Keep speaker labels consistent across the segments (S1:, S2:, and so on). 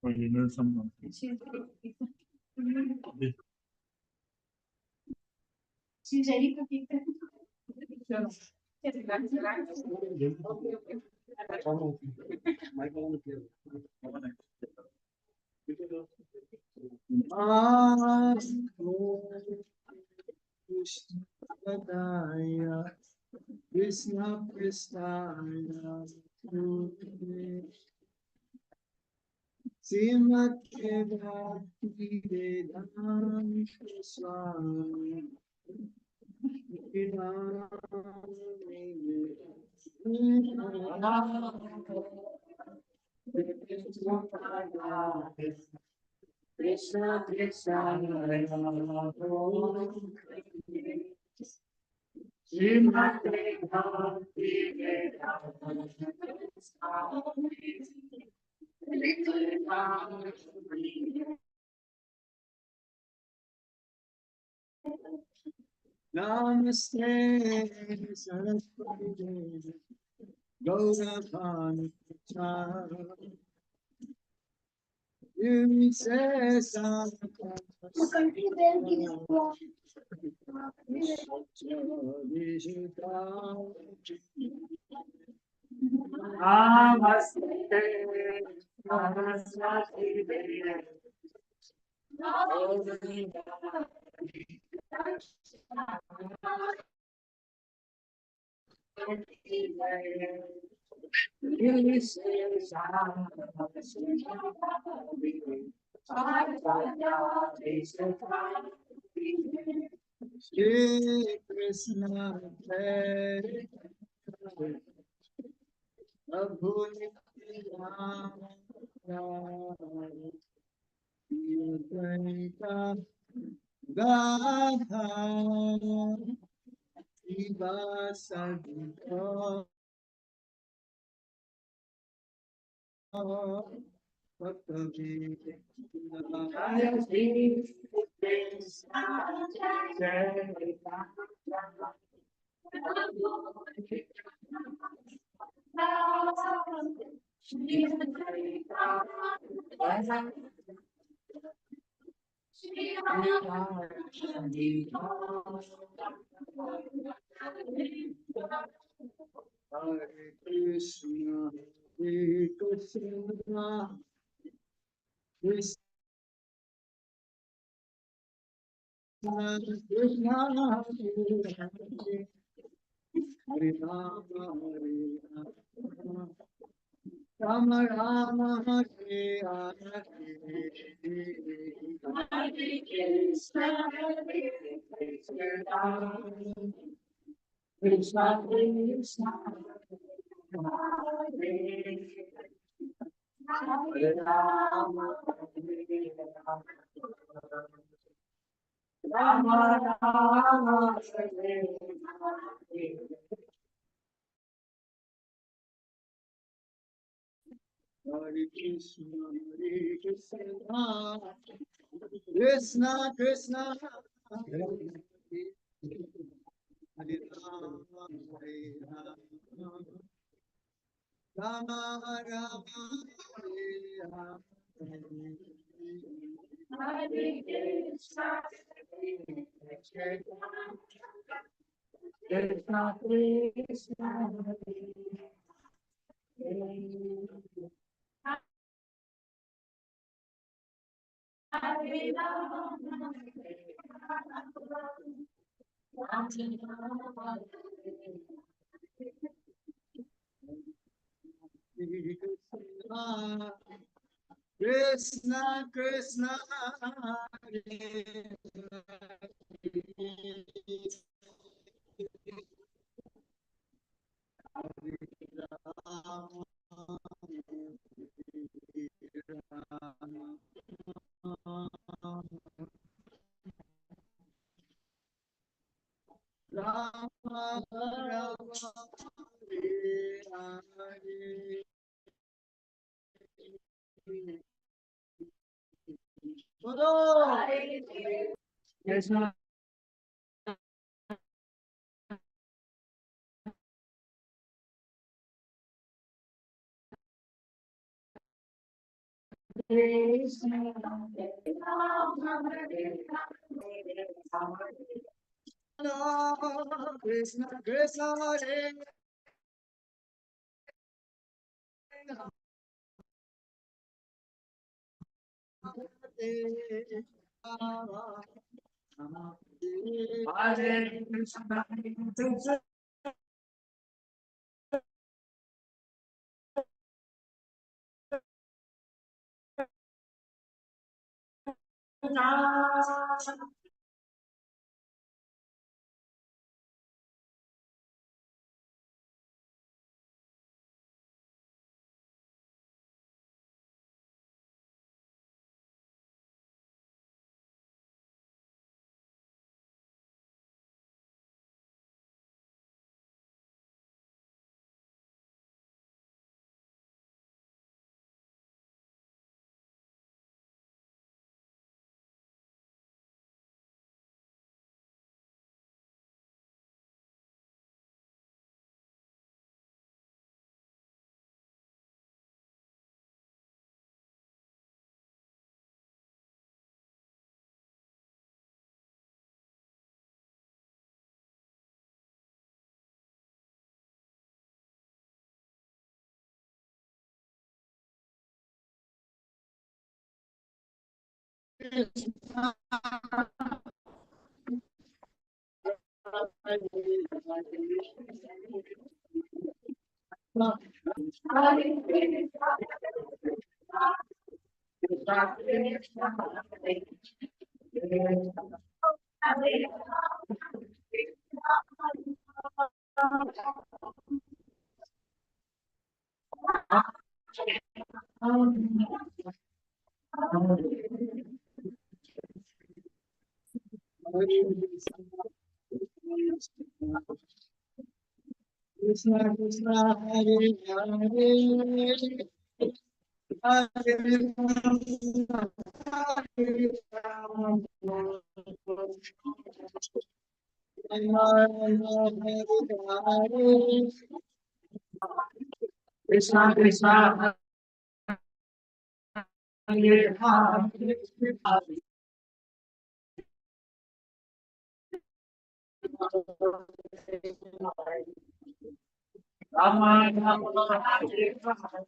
S1: original some.
S2: She's ready to take them.
S3: Krishna Krishna Srimati Bhakti Vedanta Swami Krishna Krishna Srimati Bhakti Vedanta Namaste Saraswati Devi Gauravani Prachara You say Sakata Namaste Saraswati Devi Shri Krishna Prabhu Nityananda Radha Shiva Sadhika Bhakti Hare Krishna, Hare Krishna, Krishna Krishna, Hare Hare Hare Rama, Rama Rama, Hare Hare. Krishna Krishna, Hare Rama, Rama Rama, Hare Hare. Hare Krishna, Hare Krishna, Krishna Krishna, Hare Rama, Hare Rama, Rama Rama, Hare Hare. Hare Krishna, Krishna Krishna, Hare Rama, Krishna Krishna, Hare Rama Rama, Hare Hare. Krishna Krishna, Krishna, Krishna, Hare Hare Krishna, Krishna, Krishna, Hare Hare, Hare Rama, Hare Rama, Krishna Krishna Hare Rama Rama Rama Hare Hare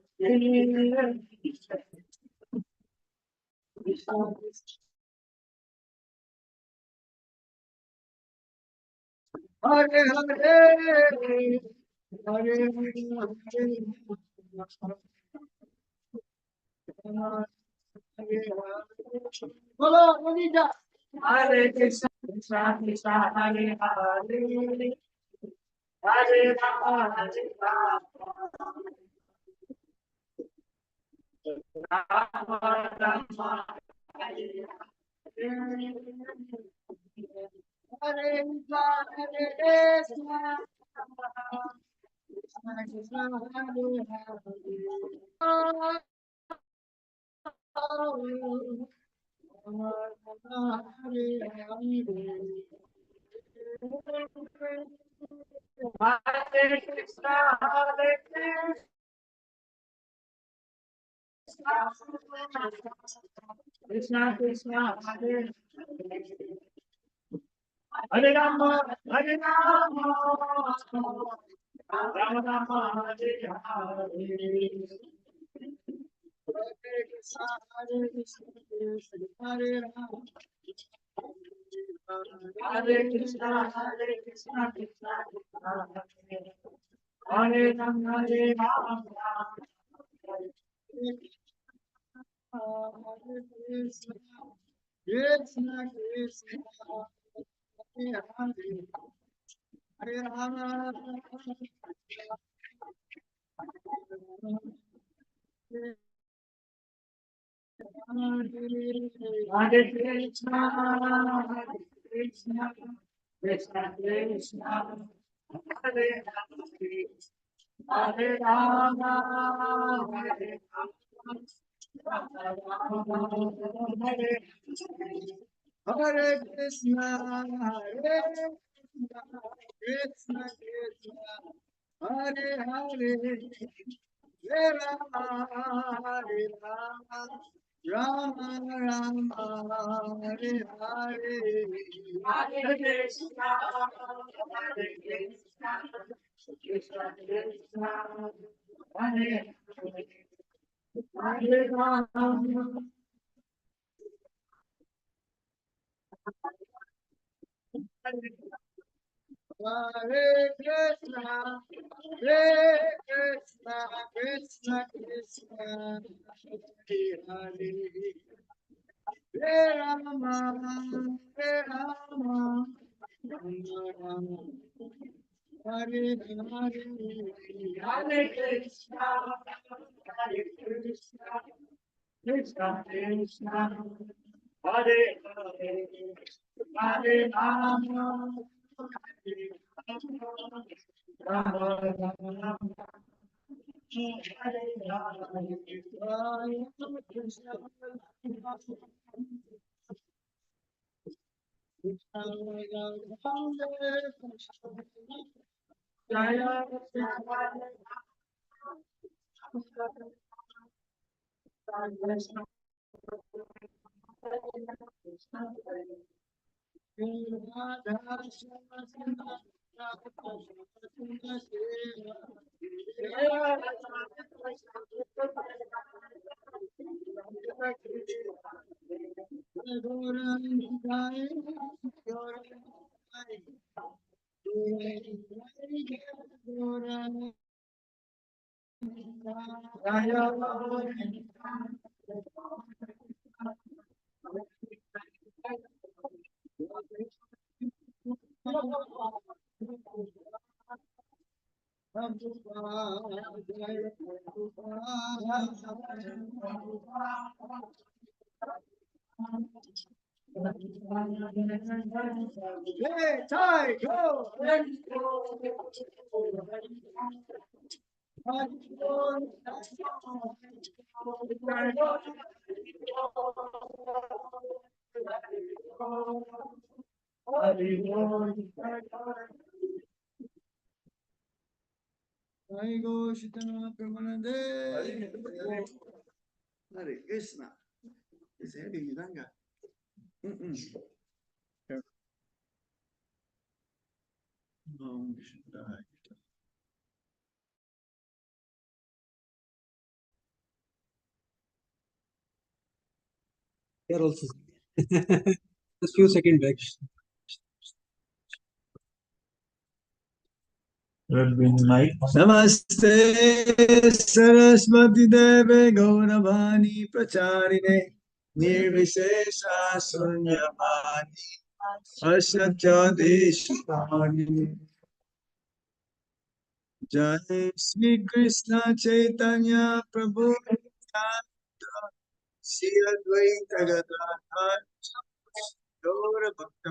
S3: Hare Hare Hare Bolo Bonita Hare Krishna Krishna Krishna Hare Hare Hare Rama Hare Rama Rama Hare Hare Krishna Hare Krishna Hare Krishna Krishna Krishna Hare Hare Rama Hare Rama Rama Rama Hare Hare Hare Krishna Hare Krishna Hare Rama Hare Krishna Hare Krishna Krishna Krishna Hare Rama Hare Rama Hare Krishna Krishna Krishna Hare Hare Hare Rama Hare Krishna, Hare Krishna, Krishna Krishna, Hare Hare, Hare Rama, Hare Rama, Hare Krishna, Hare Krishna, Krishna Krishna, Hare Hare, Hare Rama, Hare Rama. Rama Rama Hare Hare
S2: Hare Krishna, Hare Krishna, Krishna Krishna, Hare Hare, Hare Rama,
S3: Hare Krishna Hare Krishna Krishna Krishna Hare Hare Hare Rama Hare Rama Rama Rama Hare Hare
S2: Hare Krishna, Hare Krishna, Krishna Krishna, Hare Hare, Hare Rama, Hare Rama, Rama Rama, Hare
S3: Hey, Ty, go! Hare Krishna Pramanande. Hare Krishna. It's heavy, Ranga. Om Shanti.
S1: Here also. Just few seconds back.
S3: Namaste Saraswati Deve Gauravani Pracharine Nirvishesha Sunyavadi Asatya Deshapani Jai Sri Krishna Chaitanya Prabhu Nityananda Shri Advaita Gadadhar Gaura Bhakta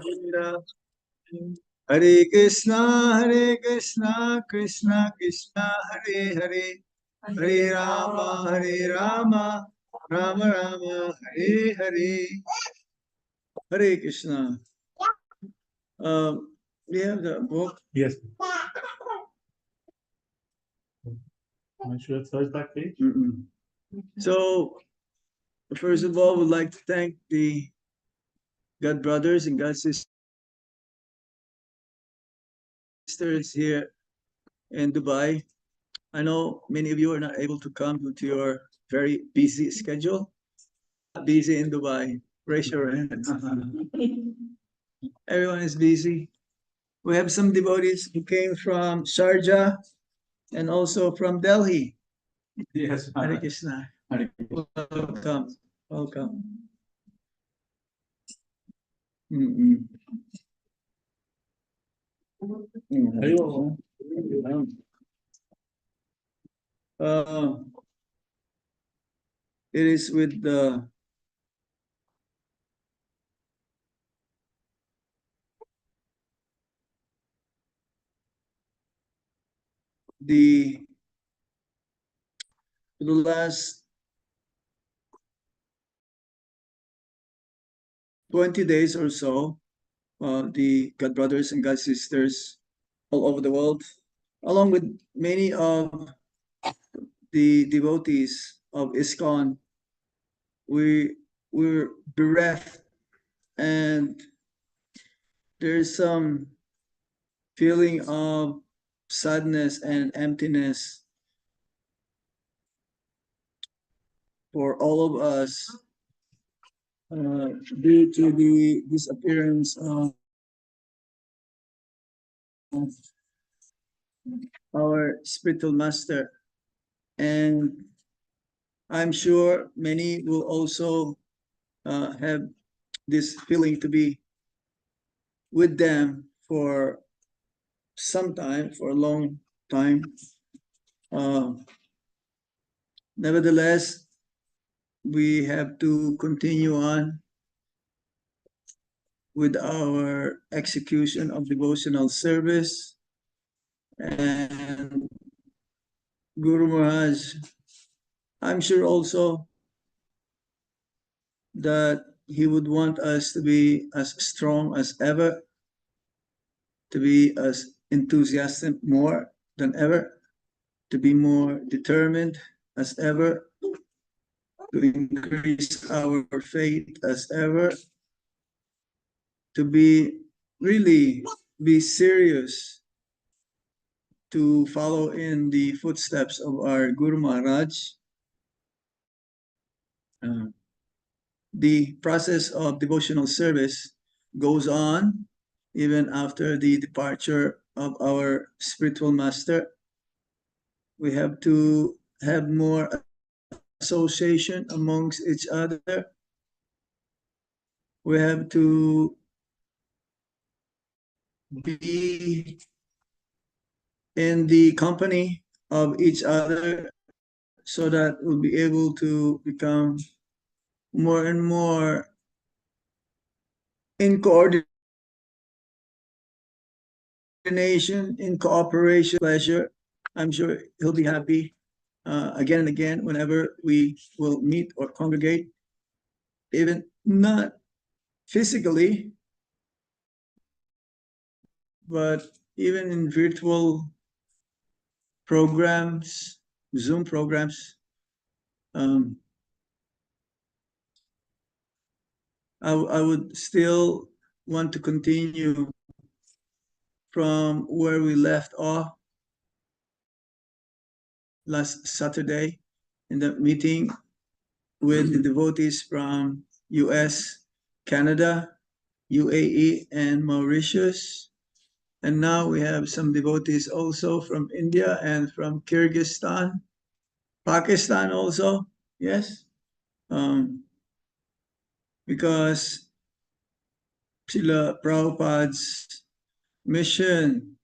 S3: Hare Krishna, Krishna Krishna, Hare Hare, Hare Rama, Rama Rama, Hare Hare. Hare Krishna. We have the book.
S1: Yes. I should search that page.
S3: So, first of all, we'd like to thank the God brothers and God sisters here in Dubai. I know many of you are not able to come due to your very busy schedule. Busy in Dubai. Raise your hands. Everyone is busy. We have some devotees who came from Sharjah and also from Delhi.
S1: Yes.
S3: Hare Krishna. Welcome. Welcome. It is with the last 20 days or so, the God brothers and God sisters all over the world, along with many of the devotees of ISKCON, we're bereft, and there's some feeling of sadness and emptiness for all of us due to the disappearance of our spiritual master. And I'm sure many will also have this feeling to be with them for some time, for a long time. Nevertheless, we have to continue on with our execution of devotional service. And Guru Maharaj, I'm sure also that he would want us to be as strong as ever, to be as enthusiastic more than ever, to be more determined as ever, to increase our faith as ever, to be really be serious to follow in the footsteps of our Guru Maharaj. The process of devotional service goes on even after the departure of our spiritual master. We have to have more association amongst each other. We have to be in the company of each other so that we'll be able to become more and more in coordination, in cooperation, pleasure. I'm sure he'll be happy again and again whenever we will meet or congregate, even not physically, but even in virtual programs, Zoom programs. I would still want to continue from where we left off last Saturday in the meeting with the devotees from US, Canada, UAE, and Mauritius. And now we have some devotees also from India and from Kyrgyzstan, Pakistan also, yes. Because Srila Prabhupada's mission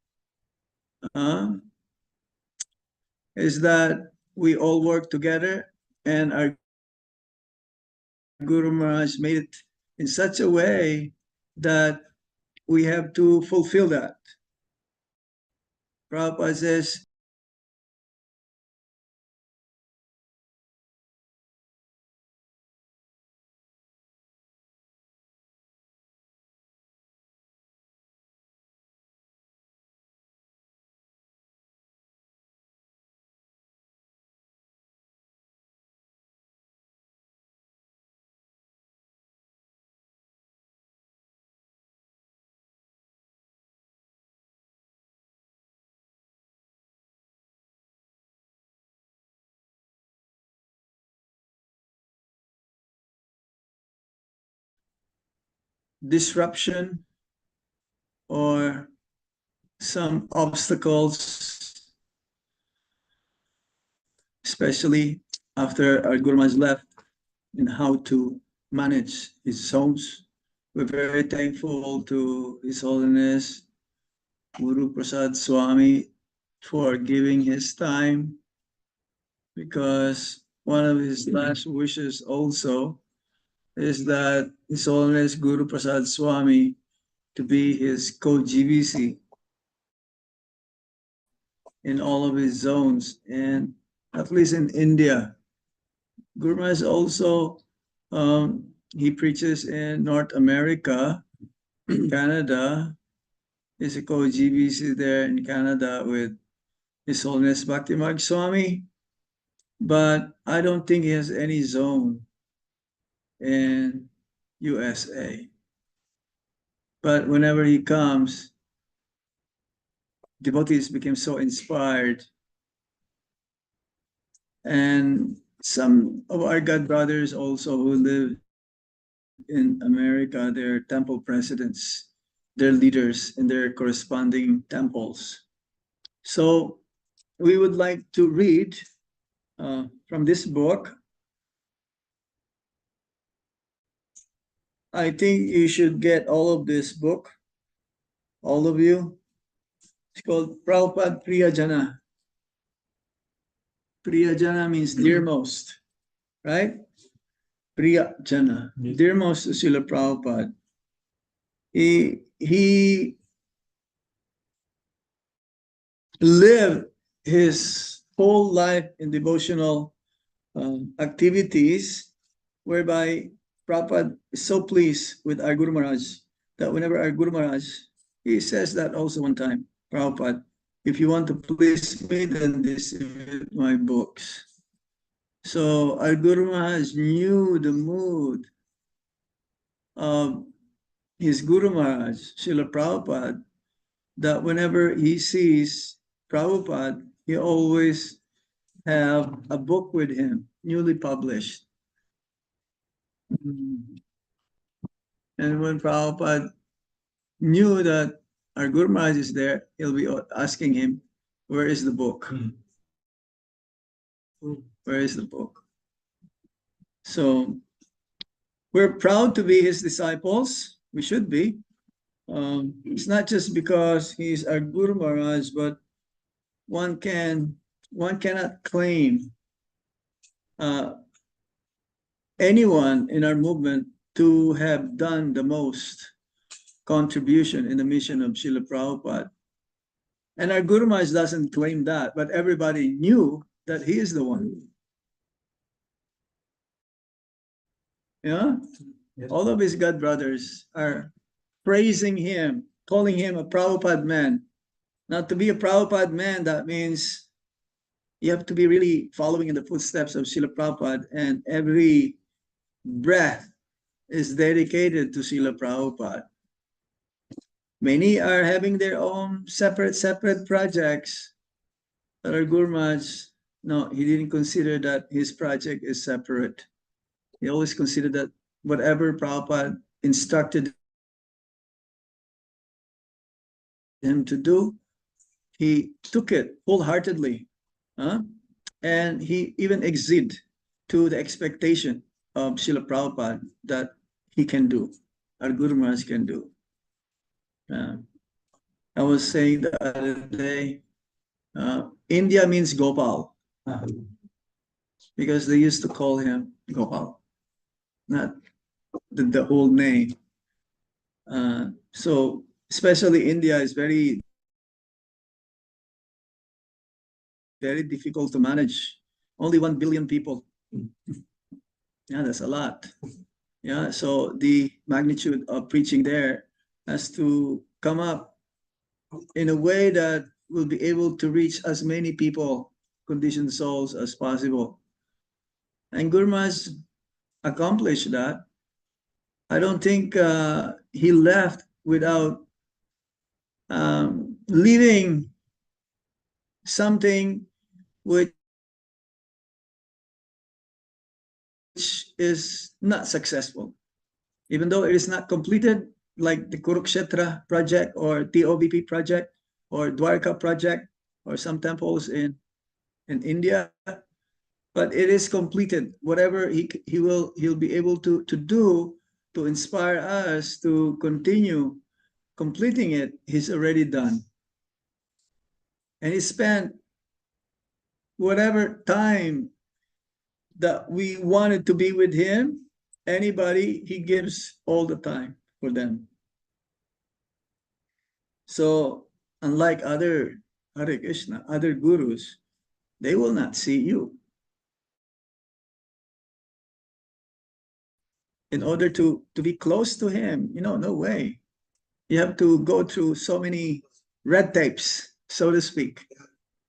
S3: is that we all work together, and our Guru Maharaj made it in such a way that we have to fulfill that. Prabhupada says, disruption or some obstacles, especially after our Guru Maharaj left, in how to manage his zones. We're very thankful to His Holiness Guru Prasad Swami for giving his time, because one of his last wishes also is that His Holiness Guru Prasad Swami to be his co-GBC in all of his zones, and at least in India. Guru Maharaj also, he preaches in North America, Canada. He's a co-GBC there in Canada with His Holiness Bhakti Marg Swami, but I don't think he has any zone in USA. But whenever he comes, devotees became so inspired. And some of our God brothers also who live in America, they're temple presidents, they're leaders in their corresponding temples. So we would like to read from this book. I think you should get all of this book, all of you. It's called Prabhupada Priyajana. Priyajana means dearmost, right? Priyajana,
S1: Yes.
S3: dearmost to Srila Prabhupada. He lived his whole life in devotional activities, whereby Prabhupada is so pleased with our Guru Maharaj that whenever our Guru Maharaj, he says that also one time, Prabhupada, if you want to please me, then distribute my books. So our Guru Maharaj knew the mood of his Guru Maharaj, Srila Prabhupada, that whenever he sees Prabhupada, he always have a book with him, newly published. And when Prabhupada knew that our Guru Maharaj is there, he'll be asking him, where is the book? Where is the book? So we're proud to be his disciples. We should be. It's not just because he's our Guru Maharaj, but one cannot claim anyone in our movement to have done the most contribution in the mission of Srila Prabhupada. And our Guru Maharaj doesn't claim that, but everybody knew that he is the one. Yeah?
S1: Yes.
S3: All of his God brothers are praising him, calling him a Prabhupada man. Now, to be a Prabhupada man, that means you have to be really following in the footsteps of Srila Prabhupada, and every breath is dedicated to Srila Prabhupada. Many are having their own separate projects. But our Guru Maharaj, no, he didn't consider that his project is separate. He always considered that whatever Prabhupada instructed him to do, he took it wholeheartedly. And he even exceeded to the expectation of Srila Prabhupada that he can do, our Guru Maharaj can do. I was saying the other day, India means Gopal, because they used to call him Gopal, not the whole name. So especially India is very difficult to manage. Only 1 billion people. Yeah, that's a lot. Yeah, so the magnitude of preaching there has to come up in a way that will be able to reach as many people, conditioned souls, as possible. And Guru Maharaj accomplished that. I don't think he left without leaving something which is not successful. Even though it is not completed, like the Kurukshetra project or TOBP project or Dwarka project or some temples in India, but it is completed. Whatever he'll be able to do to inspire us to continue completing it, he's already done. And he spent whatever time that we wanted to be with him, anybody, he gives all the time for them. So unlike other Hare Krishna, other gurus, they will not see you. In order to be close to him, no way. You have to go through so many red tapes, so to speak.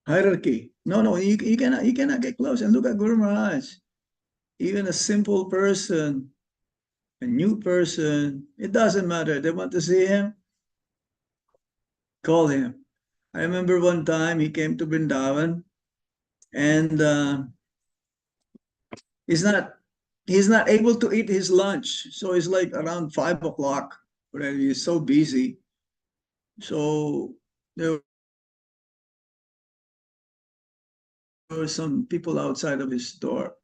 S3: Hierarchy. No, you cannot get close. And look at Guru Maharaj. Even a simple person a new person, it doesn't matter. They want to see him, call him. I remember one time he came to Vrindavan, and he's not able to eat his lunch. So it's like around 5 o'clock. Already, he's so busy. So there were some people outside of his door.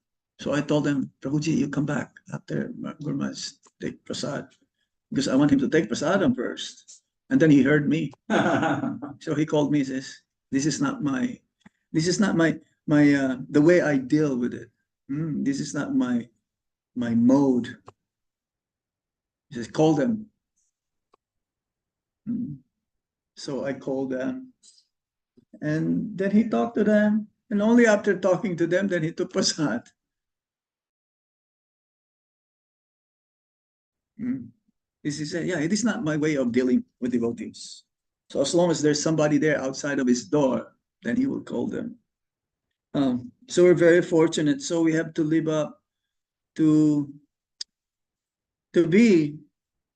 S3: So I told him, Prabhuji, you come back after Guru Maharaj take prasad, because I want him to take prasadam first. And then he heard me. So he called me, says, this is not my the way I deal with it. This is not my mode. He says, call them. So I called them. And then he talked to them. And only after talking to them, then he took prasad. This is yeah, it is not my way of dealing with devotees. So as long as there's somebody there outside of his door, then he will call them. So we're very fortunate. So we have to live up to be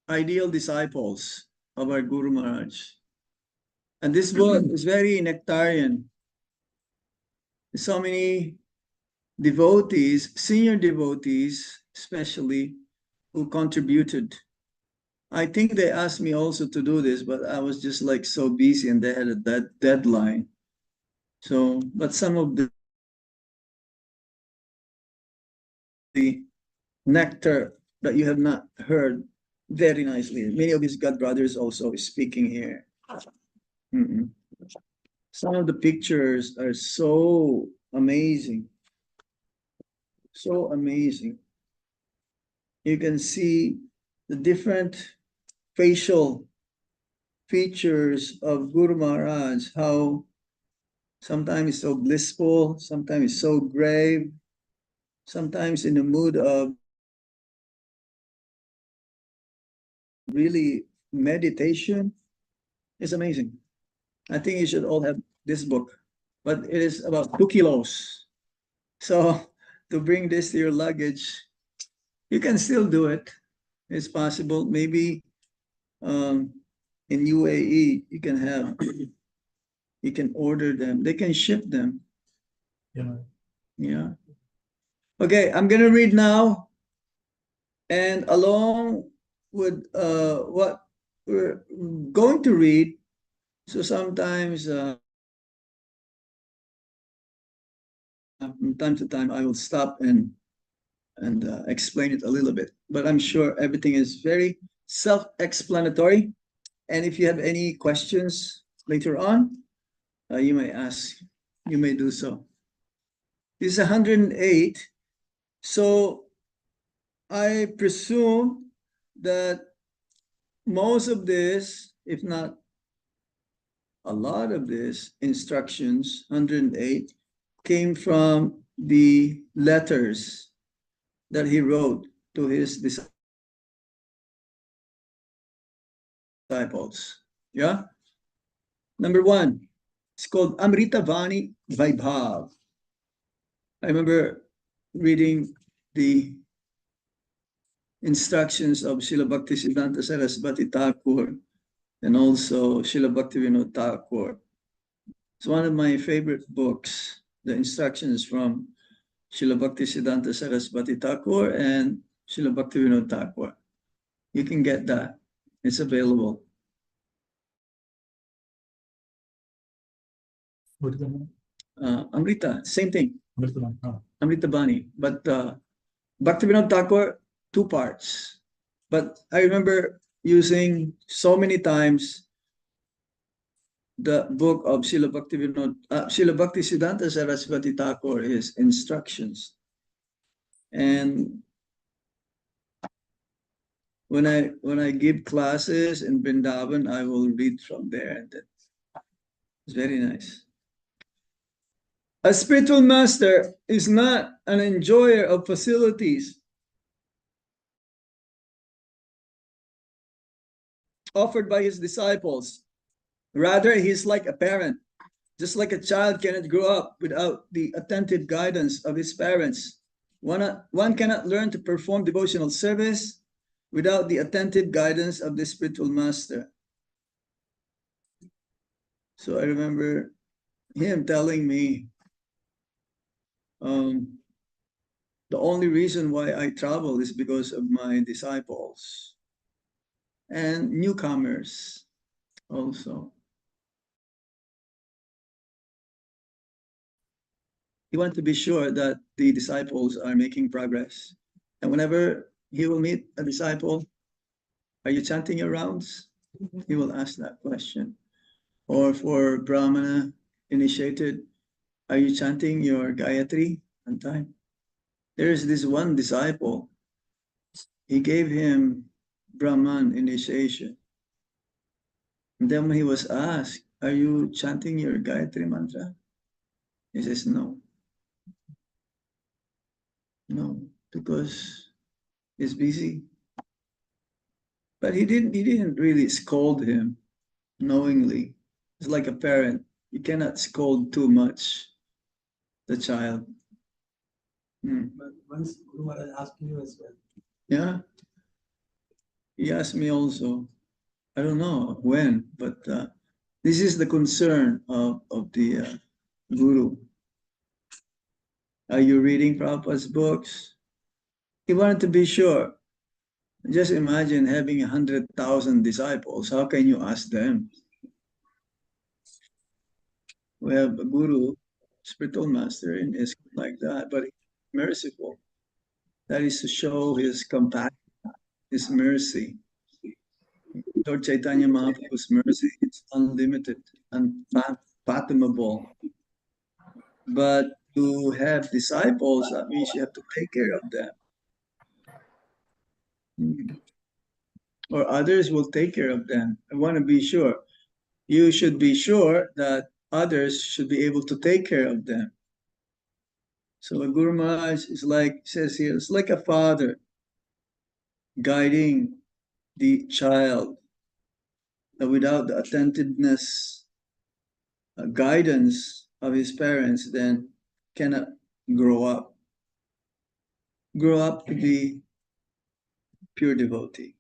S3: ideal disciples of our Guru Maharaj. And this book is very nectarian. So many devotees, senior devotees especially, who contributed. I think they asked me also to do this, but I was just like so busy and they had a deadline. So, but some of the nectar that you have not heard very nicely. Many of his god brothers also speaking here. Some of the pictures are so amazing. So amazing. You can see the different facial features of Guru Maharaj, how sometimes so blissful, sometimes so grave, sometimes in the mood of really meditation. It's amazing. I think you should all have this book, but it is about 2 kilos. So to bring this to your luggage, you can still do it. It's possible. Maybe in UAE, you can order them. They can ship them. Yeah. Okay, I'm going to read now. And along with what we're going to read, so sometimes from time to time, I will stop and explain it a little bit. But I'm sure everything is very self-explanatory. And if you have any questions later on, you may ask, you may do so. This is 108. So I presume that most of this, if not a lot of this instructions, 108, came from the letters that he wrote to his disciples. Yeah? Number 1, it's called Amrita Vani Vaibhav. I remember reading the instructions of Srila Bhaktisiddhanta Saraswati Thakur and also Srila Bhaktivinoda Thakur. It's one of my favorite books, the instructions from Srila Bhaktisiddhanta Saraswati Thakur and Srila Bhaktivinoda Thakur. You can get that. It's available. Amrita, same thing. Amrita Bani. But Bhaktivinoda Thakur, 2 parts. But I remember using so many times the book of Srila Bhaktisiddhanta Saraswati Thakur, his instructions. And when I give classes in Vrindavan, I will read from there. It's very nice. A spiritual master is not an enjoyer of facilities offered by his disciples. Rather, he's like a parent. Just like a child cannot grow up without the attentive guidance of his parents, one cannot learn to perform devotional service without the attentive guidance of the spiritual master. So I remember him telling me, the only reason why I travel is because of my disciples and newcomers also. He wanted to be sure that the disciples are making progress. And whenever he will meet a disciple, are you chanting your rounds? He will ask that question. Or for Brahmana initiated, are you chanting your Gayatri on time? There is this one disciple, he gave him Brahman initiation. And then when he was asked, are you chanting your Gayatri mantra? He says, no. No, because he's busy. But he didn't really scold him knowingly. It's like a parent. You cannot scold too much the child.
S1: But once Guru Maharaj asked you as well.
S3: Yeah. He asked me also. I don't know when, but this is the concern of the Guru. Are you reading Prabhupada's books? He wanted to be sure. Just imagine having 100,000 disciples. How can you ask them? We have a Guru, spiritual master, and is like that, but he's merciful. That is to show his compassion, his mercy. Lord Chaitanya Mahaprabhu's mercy is unlimited, unfathomable. But to have disciples, that means you have to take care of them. Or others will take care of them. I want to be sure. You should be sure that others should be able to take care of them. So a Guru Maharaj is like, says here, it's like a father guiding the child. Without the attentiveness, guidance of his parents, then cannot grow up. Grow up to be pure devotee.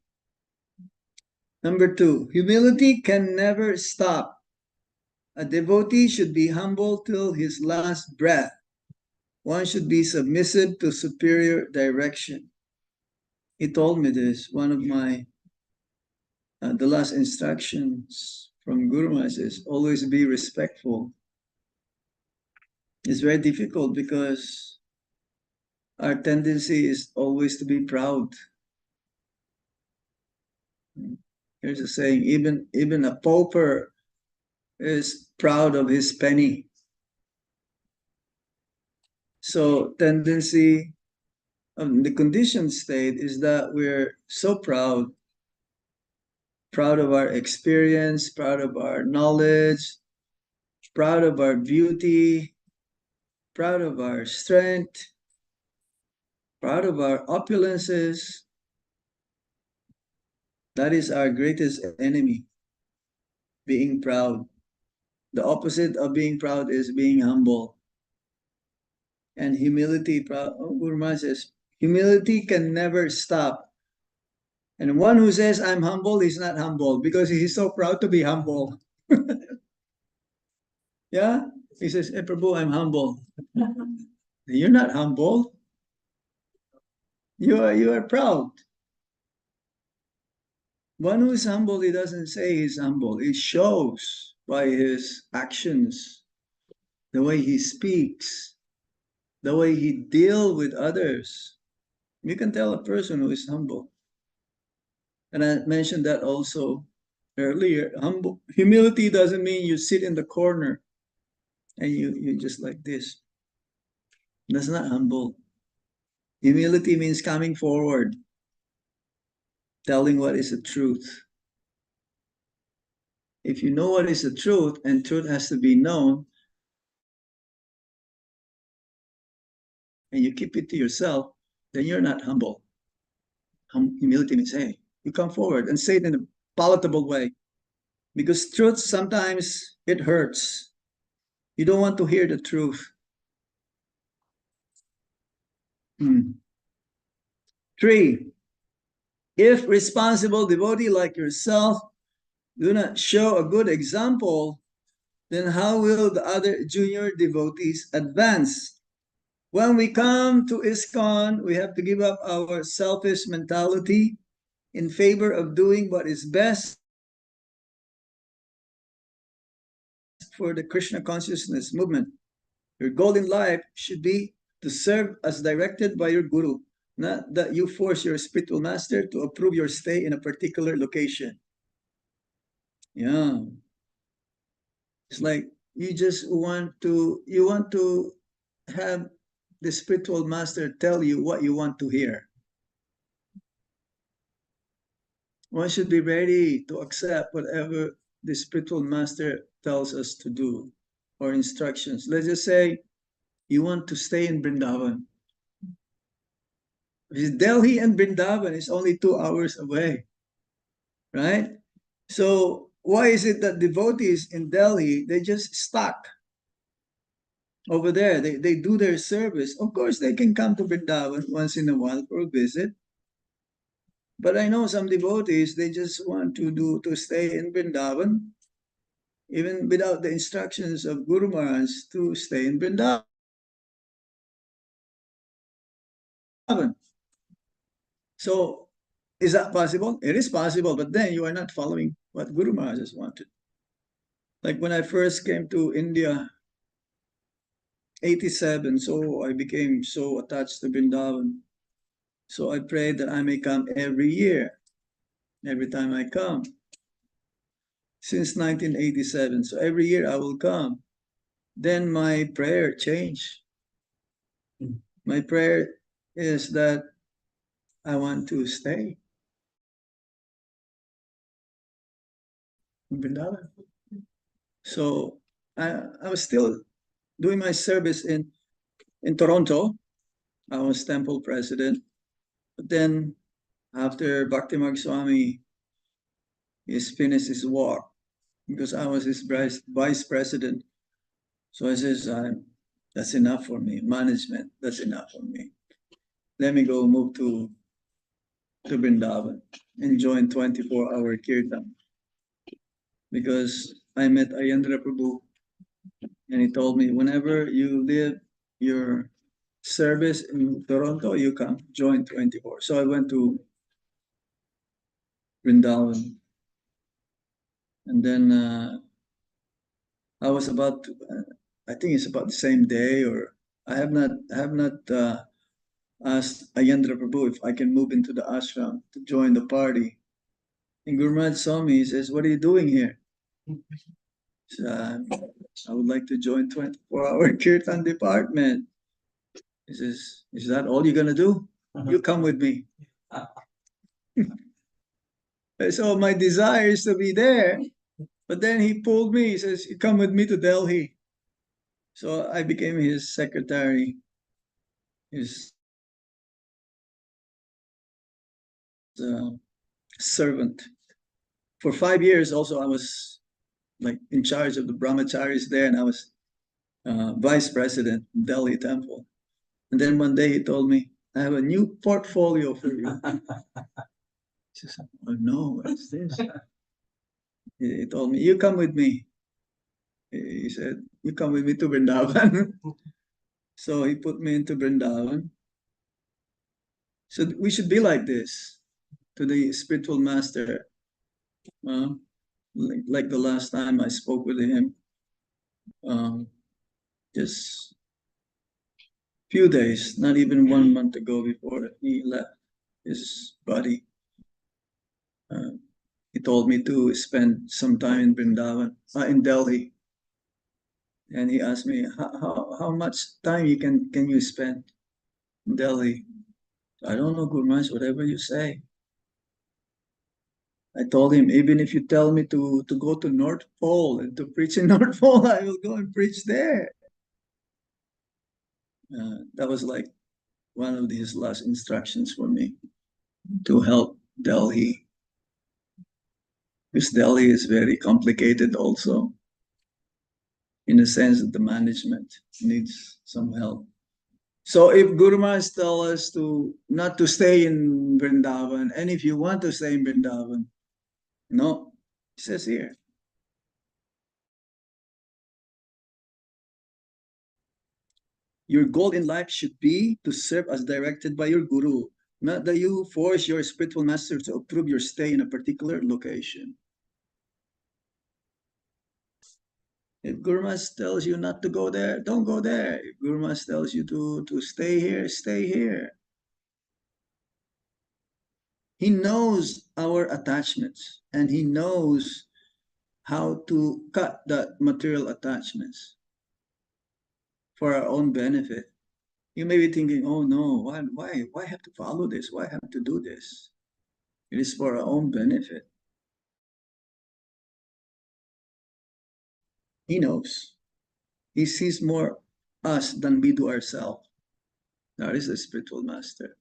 S3: Number 2, humility can never stop. A devotee should be humble till his last breath. One should be submissive to superior direction. He told me this, one of my, the last instructions from Guru Maharaj is always be respectful. It's very difficult because our tendency is always to be proud. Here's a saying, even a pauper is proud of his penny. So tendency of the conditioned state is that we're so proud of our experience, proud of our knowledge, proud of our beauty, proud of our strength, proud of our opulences. That is our greatest enemy, being proud. The opposite of being proud is being humble. And humility, Guru Maharaj says, humility can never stop. And one who says, I'm humble, is not humble because he's so proud to be humble. Yeah? He says, hey, Prabhu, I'm humble. You're not humble. You are proud. One who is humble, he doesn't say he's humble. It shows by his actions, the way he speaks, the way he deals with others. You can tell a person who is humble. And I mentioned that also earlier. Humility doesn't mean you sit in the corner and you just like this. That's not humble. Humility means coming forward, telling what is the truth. If you know what is the truth, and truth has to be known, and you keep it to yourself, then you're not humble. Humility means, hey, you come forward and say it in a palatable way. Because truth, sometimes it hurts. You don't want to hear the truth. 3, If responsible devotee like yourself do not show a good example, then how will the other junior devotees advance? When we come to ISKCON, we have to give up our selfish mentality in favor of doing what is best for the Krishna consciousness movement. Your goal in life should be to serve as directed by your guru, not that you force your spiritual master to approve your stay in a particular location. Yeah. It's like you just want to have the spiritual master tell you what you want to hear. One should be ready to accept whatever the spiritual master tells us to do or instructions. Let's just say you want to stay in Vrindavan. Delhi and Vrindavan is only 2 hours away, right? So why is it that devotees in Delhi, they just stuck over there? They do their service. Of course, they can come to Vrindavan once in a while for a visit. But I know some devotees, they just want to stay in Vrindavan, even without the instructions of Guru Maharaj to stay in Vrindavan. So is that possible? It is possible, but then you are not following what Guru Maharaj has wanted. Like when I first came to India, 87, so I became so attached to Vrindavan. So I prayed that I may come every year, every time I come. Since 1987, so every year I will come. Then my prayer changed. My prayer is that I want to stay in Vrindavan. So I was still doing my service in Toronto. I was temple president. But then after Bhaktimarg Swami is finished his walk, because I was his vice president, so I says, that's enough for me. Management, that's enough for me. Let me go move to Vrindavan and join 24-hour kirtan. Because I met Ayendra Prabhu and he told me, whenever you leave your service in Toronto, you come join 24. So I went to Vrindavan. And then I was about to, I think it's about the same day, or I have not asked Ayendra Prabhu if I can move into the ashram to join the party. And Guru Maharaj saw me, he says, what are you doing here? So, I would like to join 24-hour kirtan department. He says, is that all you're gonna do? You come with me. So my desire is to be there, but then he pulled me. He says, you come with me to Delhi. So I became his secretary, his servant. For 5 years also, I was like in charge of the brahmacharis there, and I was vice president in Delhi temple. And then one day he told me, I have a new portfolio for you. I said, oh no, what is this? He told me, you come with me. He said, you come with me to Vrindavan. So he put me into Vrindavan. So we should be like this to the spiritual master. Like the last time I spoke with him, just few days, not even 1 month ago before he left his body. He told me to spend some time in Vrindavan, in Delhi. And he asked me, how much time can you spend in Delhi? I don't know, Guru Maharaj, whatever you say. I told him, even if you tell me to go to North Pole and to preach in North Pole, I will go and preach there. That was like one of his last instructions for me, to help Delhi. Because Delhi is very complicated also, in the sense that the management needs some help. So if Guru Maharaj tell us to not to stay in Vrindavan, and if you want to stay in Vrindavan, no, it says here. Your goal in life should be to serve as directed by your Guru, not that you force your spiritual master to approve your stay in a particular location. If Guru Maharaj tells you not to go there, don't go there. If Guru Maharaj tells you to stay here, stay here. He knows our attachments, and he knows how to cut that material attachments for our own benefit. You may be thinking, oh no, why have to follow this? Why have to do this? It is for our own benefit. He knows. He sees more us than we do ourselves. That is the spiritual master.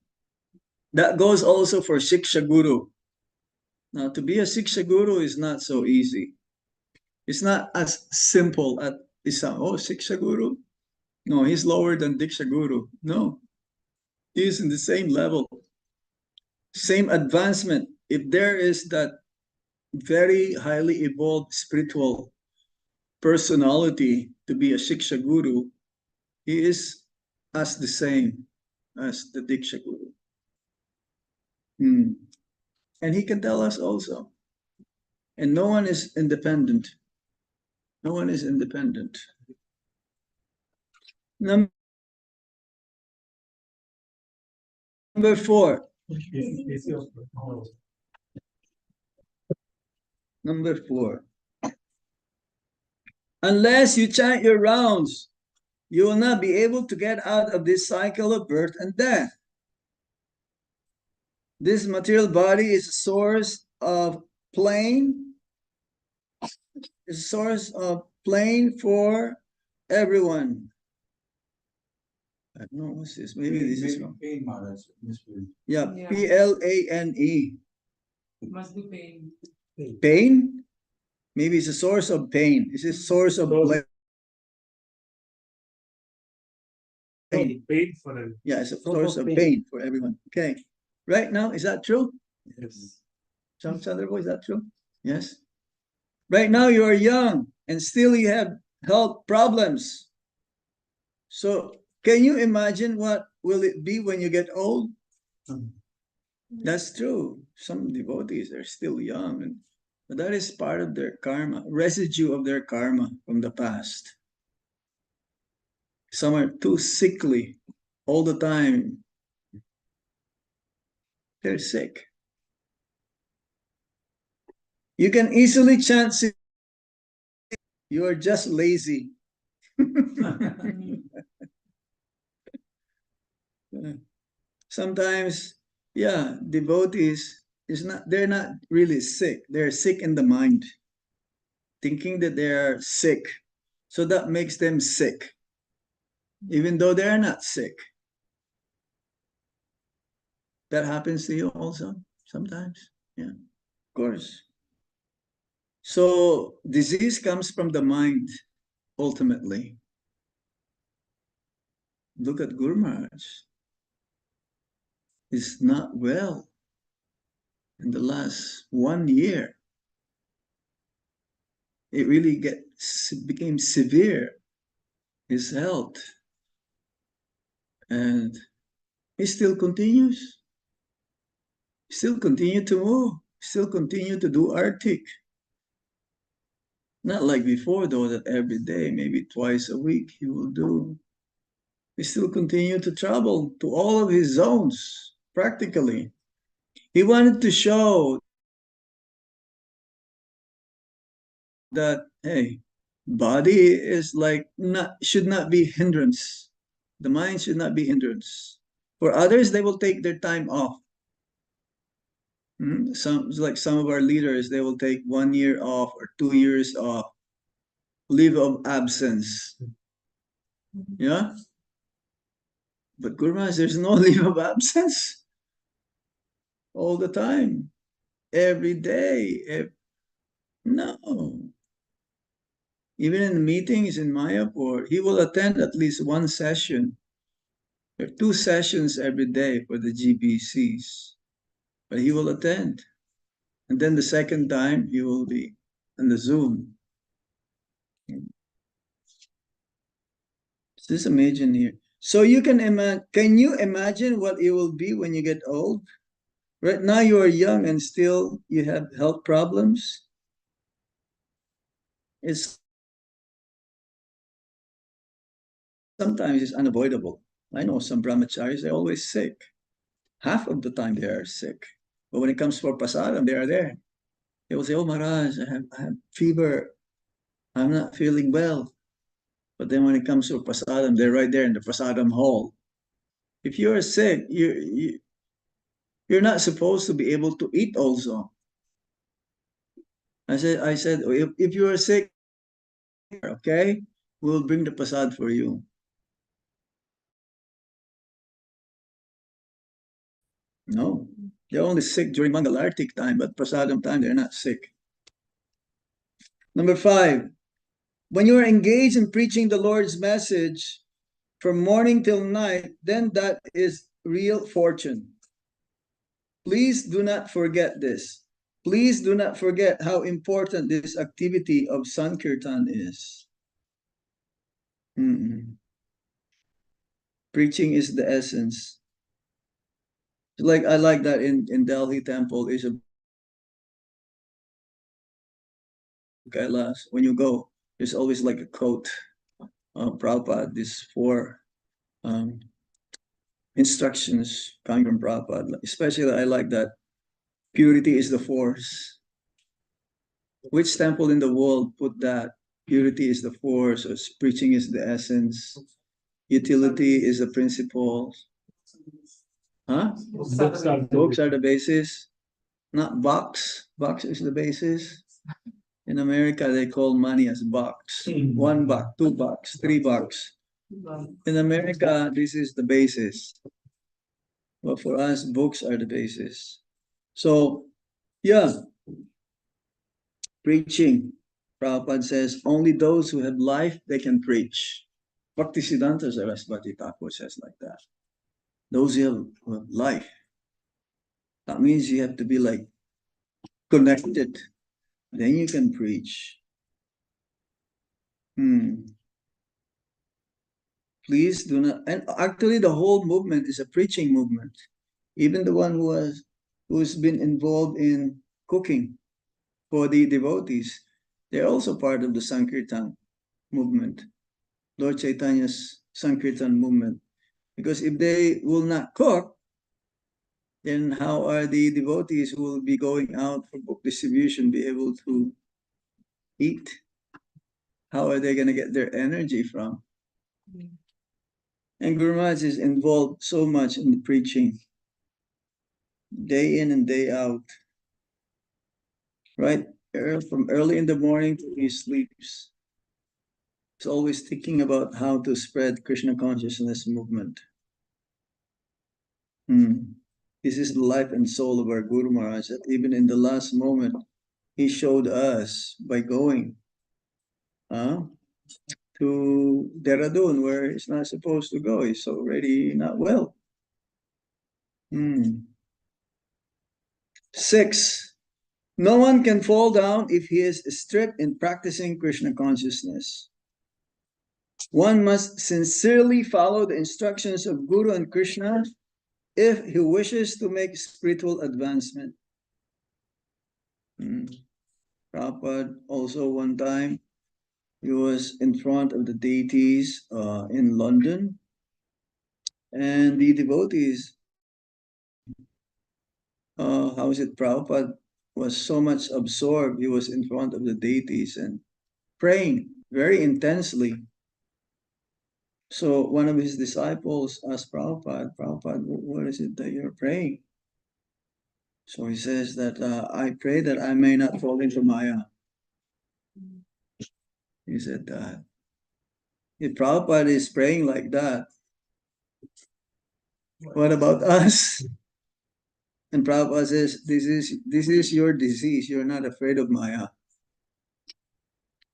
S3: That goes also for Shiksha Guru. Now, to be a Shiksha Guru is not so easy. It's not as simple as Shiksha Guru? No, he's lower than Diksha Guru. No, he's in the same level, same advancement. If there is that very highly evolved spiritual personality to be a Shiksha Guru, he is as the same as the Diksha Guru. And he can tell us also. And no one is independent. No one is independent. Number 4. Number 4. Unless you chant your rounds, you will not be able to get out of this cycle of birth and death. This material body is a source of pain. It's a source of pain for everyone. I don't know what's this. Maybe this is wrong.
S1: Pain, Maharaj.
S3: Yeah, Plane.
S2: It must be pain.
S3: Pain? Maybe it's a source of pain. It's a source of pain.
S1: Pain for them.
S3: Yeah, it's a source of pain for everyone. Okay. Right now, is that true?
S1: Yes.
S3: Chandra, is that true? Yes. Right now, you are young and still you have health problems. So, can you imagine what will it be when you get old? That's true. Some devotees are still young, but that is part of their karma, residue of their karma from the past. Some are too sickly all the time. They're sick. You can easily chant. You are just lazy. Sometimes, yeah, devotees they're not really sick. They're sick in the mind, thinking that they are sick. So that makes them sick, even though they're not sick. That happens to you also sometimes. Yeah, of course. So disease comes from the mind, ultimately. Look at Guru Maharaj. He's not well in the last 1 year. It really became severe, his health. And he still continues. Still continue to move. Still continue to do artik. Not like before, though, that every day, maybe twice a week, he will do. He still continue to travel to all of his zones, practically. He wanted to show that, hey, body is like should not be hindrance. The mind should not be hindrance. For others, they will take their time off. Some of our leaders, they will take 1 year off or 2 years off, leave of absence. Yeah? But Guru Maharaj, there's no leave of absence. All the time. Every day. No. Even in meetings in Mayapur, he will attend at least one session There are 2 sessions every day for the GBCs, but he will attend. And then the second time, he will be on the Zoom. Just imagine here. So you can imagine, can you imagine what it will be when you get old? Right now you are young and still you have health problems. It's sometimes it's unavoidable. I know some brahmacharis, they're always sick. Half of the time they are sick. But when it comes for prasadam, they are there. They will say, oh Maharaj, I have fever. I'm not feeling well. But then when it comes to prasadam, they're right there in the prasadam hall. If you're sick, you're not supposed to be able to eat also. I said, if you are sick, okay, we'll bring the prasad for you. No, they're only sick during Mangalartik time, but prasadam time, they're not sick. Number 5, when you are engaged in preaching the Lord's message from morning till night, then that is real fortune. Please do not forget this. Please do not forget how important this activity of Sankirtan is. Preaching is the essence. Like I like that in Delhi temple is a Kailas. When you go, there's always like a quote of Prabhupada, these 4 instructions coming from Prabhupada. Especially I like that purity is the force. Which temple in the world put that? Purity is the force, or preaching is the essence, utility is the principle. Huh? Books are the basis, not box. Box is the basis. In America, they call money as bucks. $1, $2, $3. In America, this is the basis. But for us, books are the basis. So, yeah, preaching. Prabhupada says, only those who have life, they can preach. Bhaktisiddhanta Saraswati Thakur says like that. Those who have life. That means you have to be like connected. Then you can preach. Please do not, and actually the whole movement is a preaching movement. Even the one who's been involved in cooking for the devotees, they're also part of the Sankirtan movement, Lord Chaitanya's Sankirtan movement. Because if they will not cook, then how are the devotees who will be going out for book distribution be able to eat? How are they going to get their energy from? And Guru Maharaj is involved so much in the preaching, day in and day out, right? From early in the morning till he sleeps. He's always thinking about how to spread Krishna consciousness movement. This is the life and soul of our Guru Maharaj, that even in the last moment, he showed us by going to Dehradun, where he's not supposed to go. He's already not well. 6, no one can fall down if he is strict in practicing Krishna consciousness. One must sincerely follow the instructions of Guru and Krishna if he wishes to make spiritual advancement. Prabhupada also one time, he was in front of the deities in London, and the devotees, how is it, Prabhupada was so much absorbed, he was in front of the deities and praying very intensely. So one of his disciples asked Prabhupada, what is it that you're praying? So he says that, I pray that I may not fall into Maya. He said that. If Prabhupada is praying like that, what about us? And Prabhupada says, this is your disease. You're not afraid of Maya.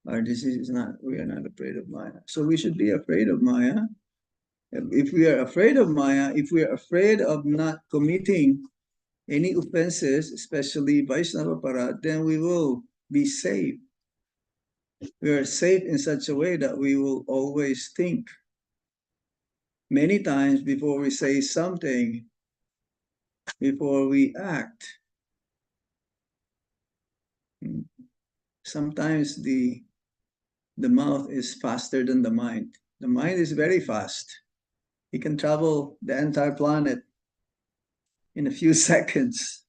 S3: Our disease is not, we are not afraid of Maya. So we should be afraid of Maya. If we are afraid of Maya, if we are afraid of not committing any offenses, especially Vaishnava Parad, then we will be safe. We are safe in such a way that we will always think many times before we say something, before we act. Sometimes the mouth is faster than the mind. The mind is very fast. It can travel the entire planet in a few seconds.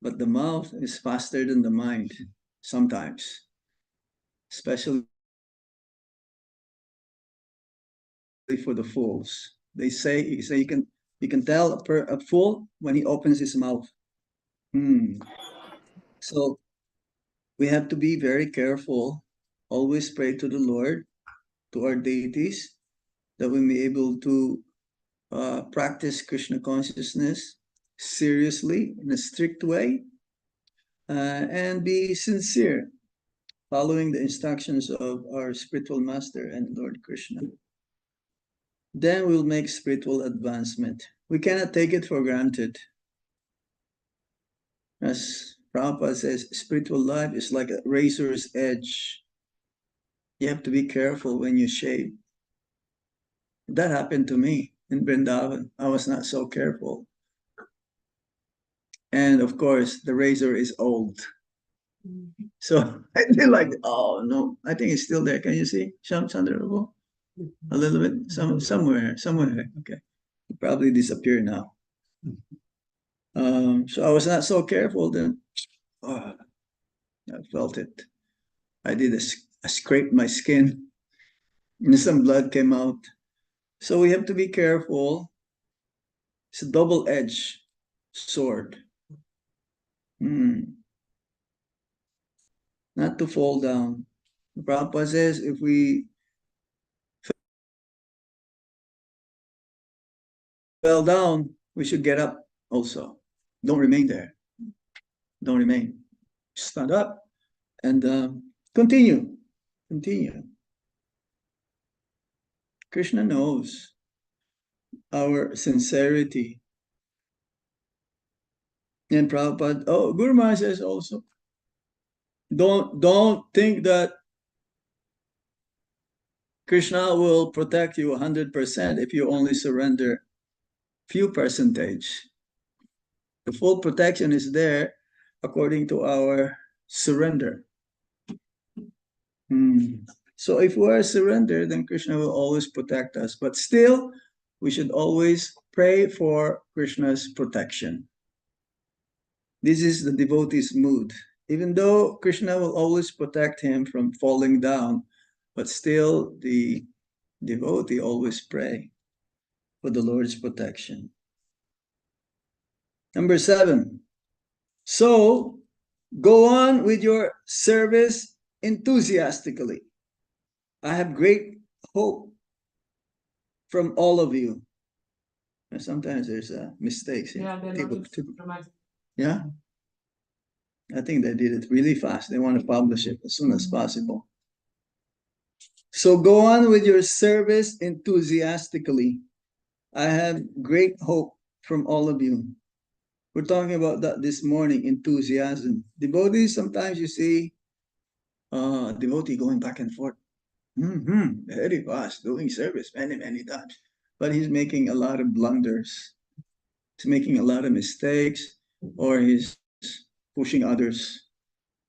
S3: But the mouth is faster than the mind sometimes, especially for the fools. They say you can tell a fool when he opens his mouth. So we have to be very careful. Always pray to the Lord, to our deities, that we may be able to practice Krishna consciousness seriously in a strict way, and be sincere, following the instructions of our spiritual master and Lord Krishna. Then we'll make spiritual advancement. We cannot take it for granted. As Prabhupada says, spiritual life is like a razor's edge. You have to be careful when you shave. That happened to me in Vrindavan. I was not so careful. And of course, the razor is old. So I feel like, oh no, I think it's still there. Can you see? Chandra? A little bit? Somewhere. Okay. It probably disappeared now. So I was not so careful then. Oh, I felt it. I did I scraped my skin and some blood came out. So we have to be careful. It's a double-edged sword. Not to fall down. The Prabhupada says if we fell down, we should get up also. Don't remain there. Don't remain. Stand up and continue. Continue. Krishna knows our sincerity. And Prabhupada, Guru Maharaj says also, don't think that Krishna will protect you 100% if you only surrender few percentage. The full protection is there according to our surrender. So if we are surrendered, then Krishna will always protect us. But still, we should always pray for Krishna's protection. This is the devotee's mood. Even though Krishna will always protect him from falling down, but still the devotee always pray for the Lord's protection. Number 7. So go on with your service enthusiastically. I have great hope from all of you. And sometimes there's mistakes. Yeah, I think they did it really fast. They want to publish it as soon as possible. So go on with your service enthusiastically. I have great hope from all of you. We're talking about that this morning, enthusiasm. Devotees, sometimes you see devotee going back and forth. Very fast, doing service many times. But he's making a lot of blunders. He's making a lot of mistakes, or he's pushing others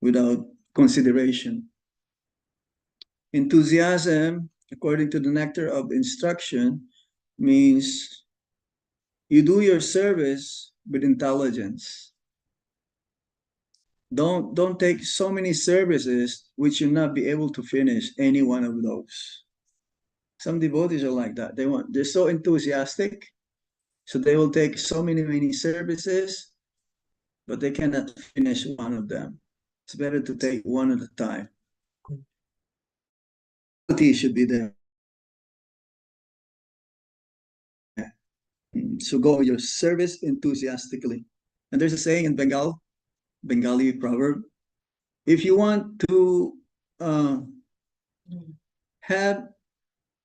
S3: without consideration. Enthusiasm, according to the nectar of instruction, means you do your service with intelligence. Don't take so many services which you'll not be able to finish any one of those. Some devotees are like that. They're so enthusiastic, so they will take so many services, but they cannot finish one of them. It's better to take one at a time. Devotee should be there. So go your service enthusiastically. And there's a saying in Bengali proverb, if you want to have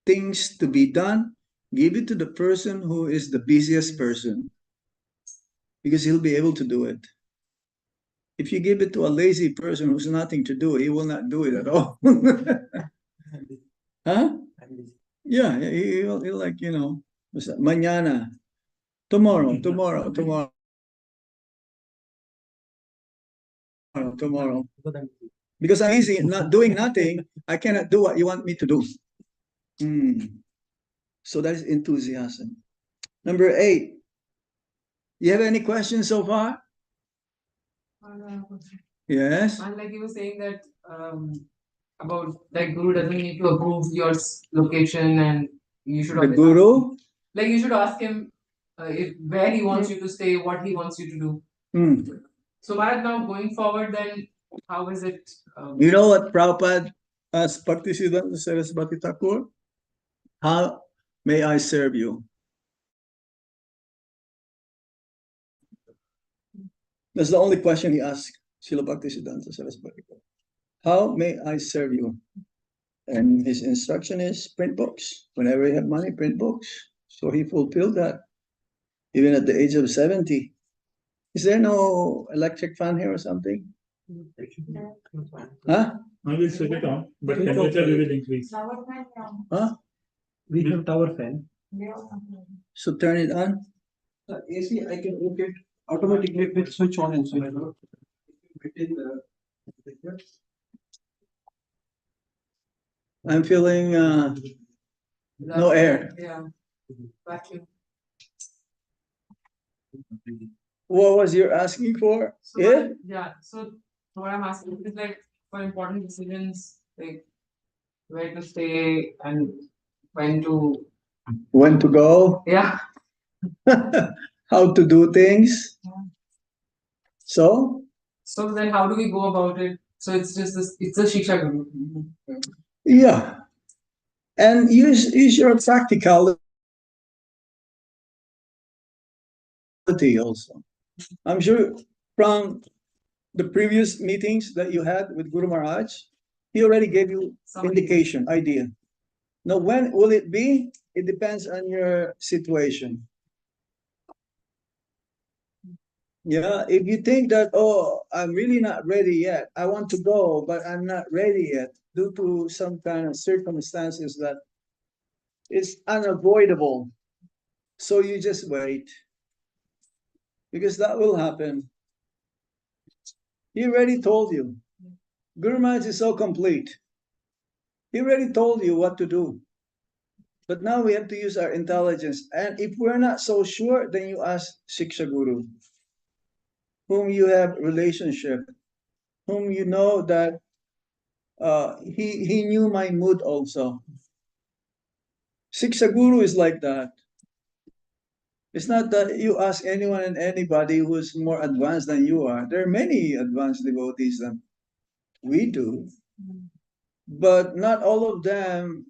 S3: things to be done, Give it to the person who is the busiest person, because he'll be able to do it. If you give it to a lazy person who's nothing to do, he will not do it at all. Huh? Yeah, he'll like, mañana, tomorrow, tomorrow. Because I'm easy, not doing nothing, I cannot do what you want me to do. So that is enthusiasm. Number 8. You have any questions so far? Yes.
S2: And like you were saying that about like Guru doesn't need to approve your location, and you should
S3: The
S2: always
S3: Guru?
S2: like you should ask him if where he wants you to stay, what he wants you to do. So Maharaj, now going forward, then how is it?
S3: You know what Prabhupada asked Bhaktisiddhanta Saraswati Thakur? How may I serve you? That's the only question he asked Srila Bhaktisiddhanta Saraswati Thakur. How may I serve you? And his instruction is print books. Whenever you have money, print books. So he fulfilled that, even at the age of 70. Is there no electric fan here or something? Huh?
S4: I will switch it on, but temperature will increase.
S3: Huh?
S1: We have tower fan.
S3: So turn it on.
S1: AC, I can rotate automatically with switch on and switch off.
S3: I'm feeling no air.
S2: Yeah. Vacuum.
S3: What was you asking for?
S2: So
S3: Yeah?
S2: yeah. So what I'm asking is like for important decisions, like where to stay and when to.
S3: When to go?
S2: Yeah.
S3: How to do things?
S2: Yeah.
S3: So?
S2: So then how do we go about it? So it's just this. It's a Shiksha Guru.
S3: Yeah. And use your practicality also. I'm sure from the previous meetings that you had with Guru Maharaj, he already gave you
S2: Some
S3: indication, idea. Now, when will it be? It depends on your situation. Yeah, if you think that, oh, I'm really not ready yet, I want to go, but I'm not ready yet due to some kind of circumstances that is unavoidable. So you just wait, because that will happen. He already told you. Guru Maharaj is so complete. He already told you what to do. But now we have to use our intelligence. And if we're not so sure, then you ask Shiksha Guru, whom you have relationship, whom you know that he knew my mood also. Shiksha Guru is like that. It's not that you ask anyone and anybody who's more advanced than you are. There are many advanced devotees that we do, but not all of them.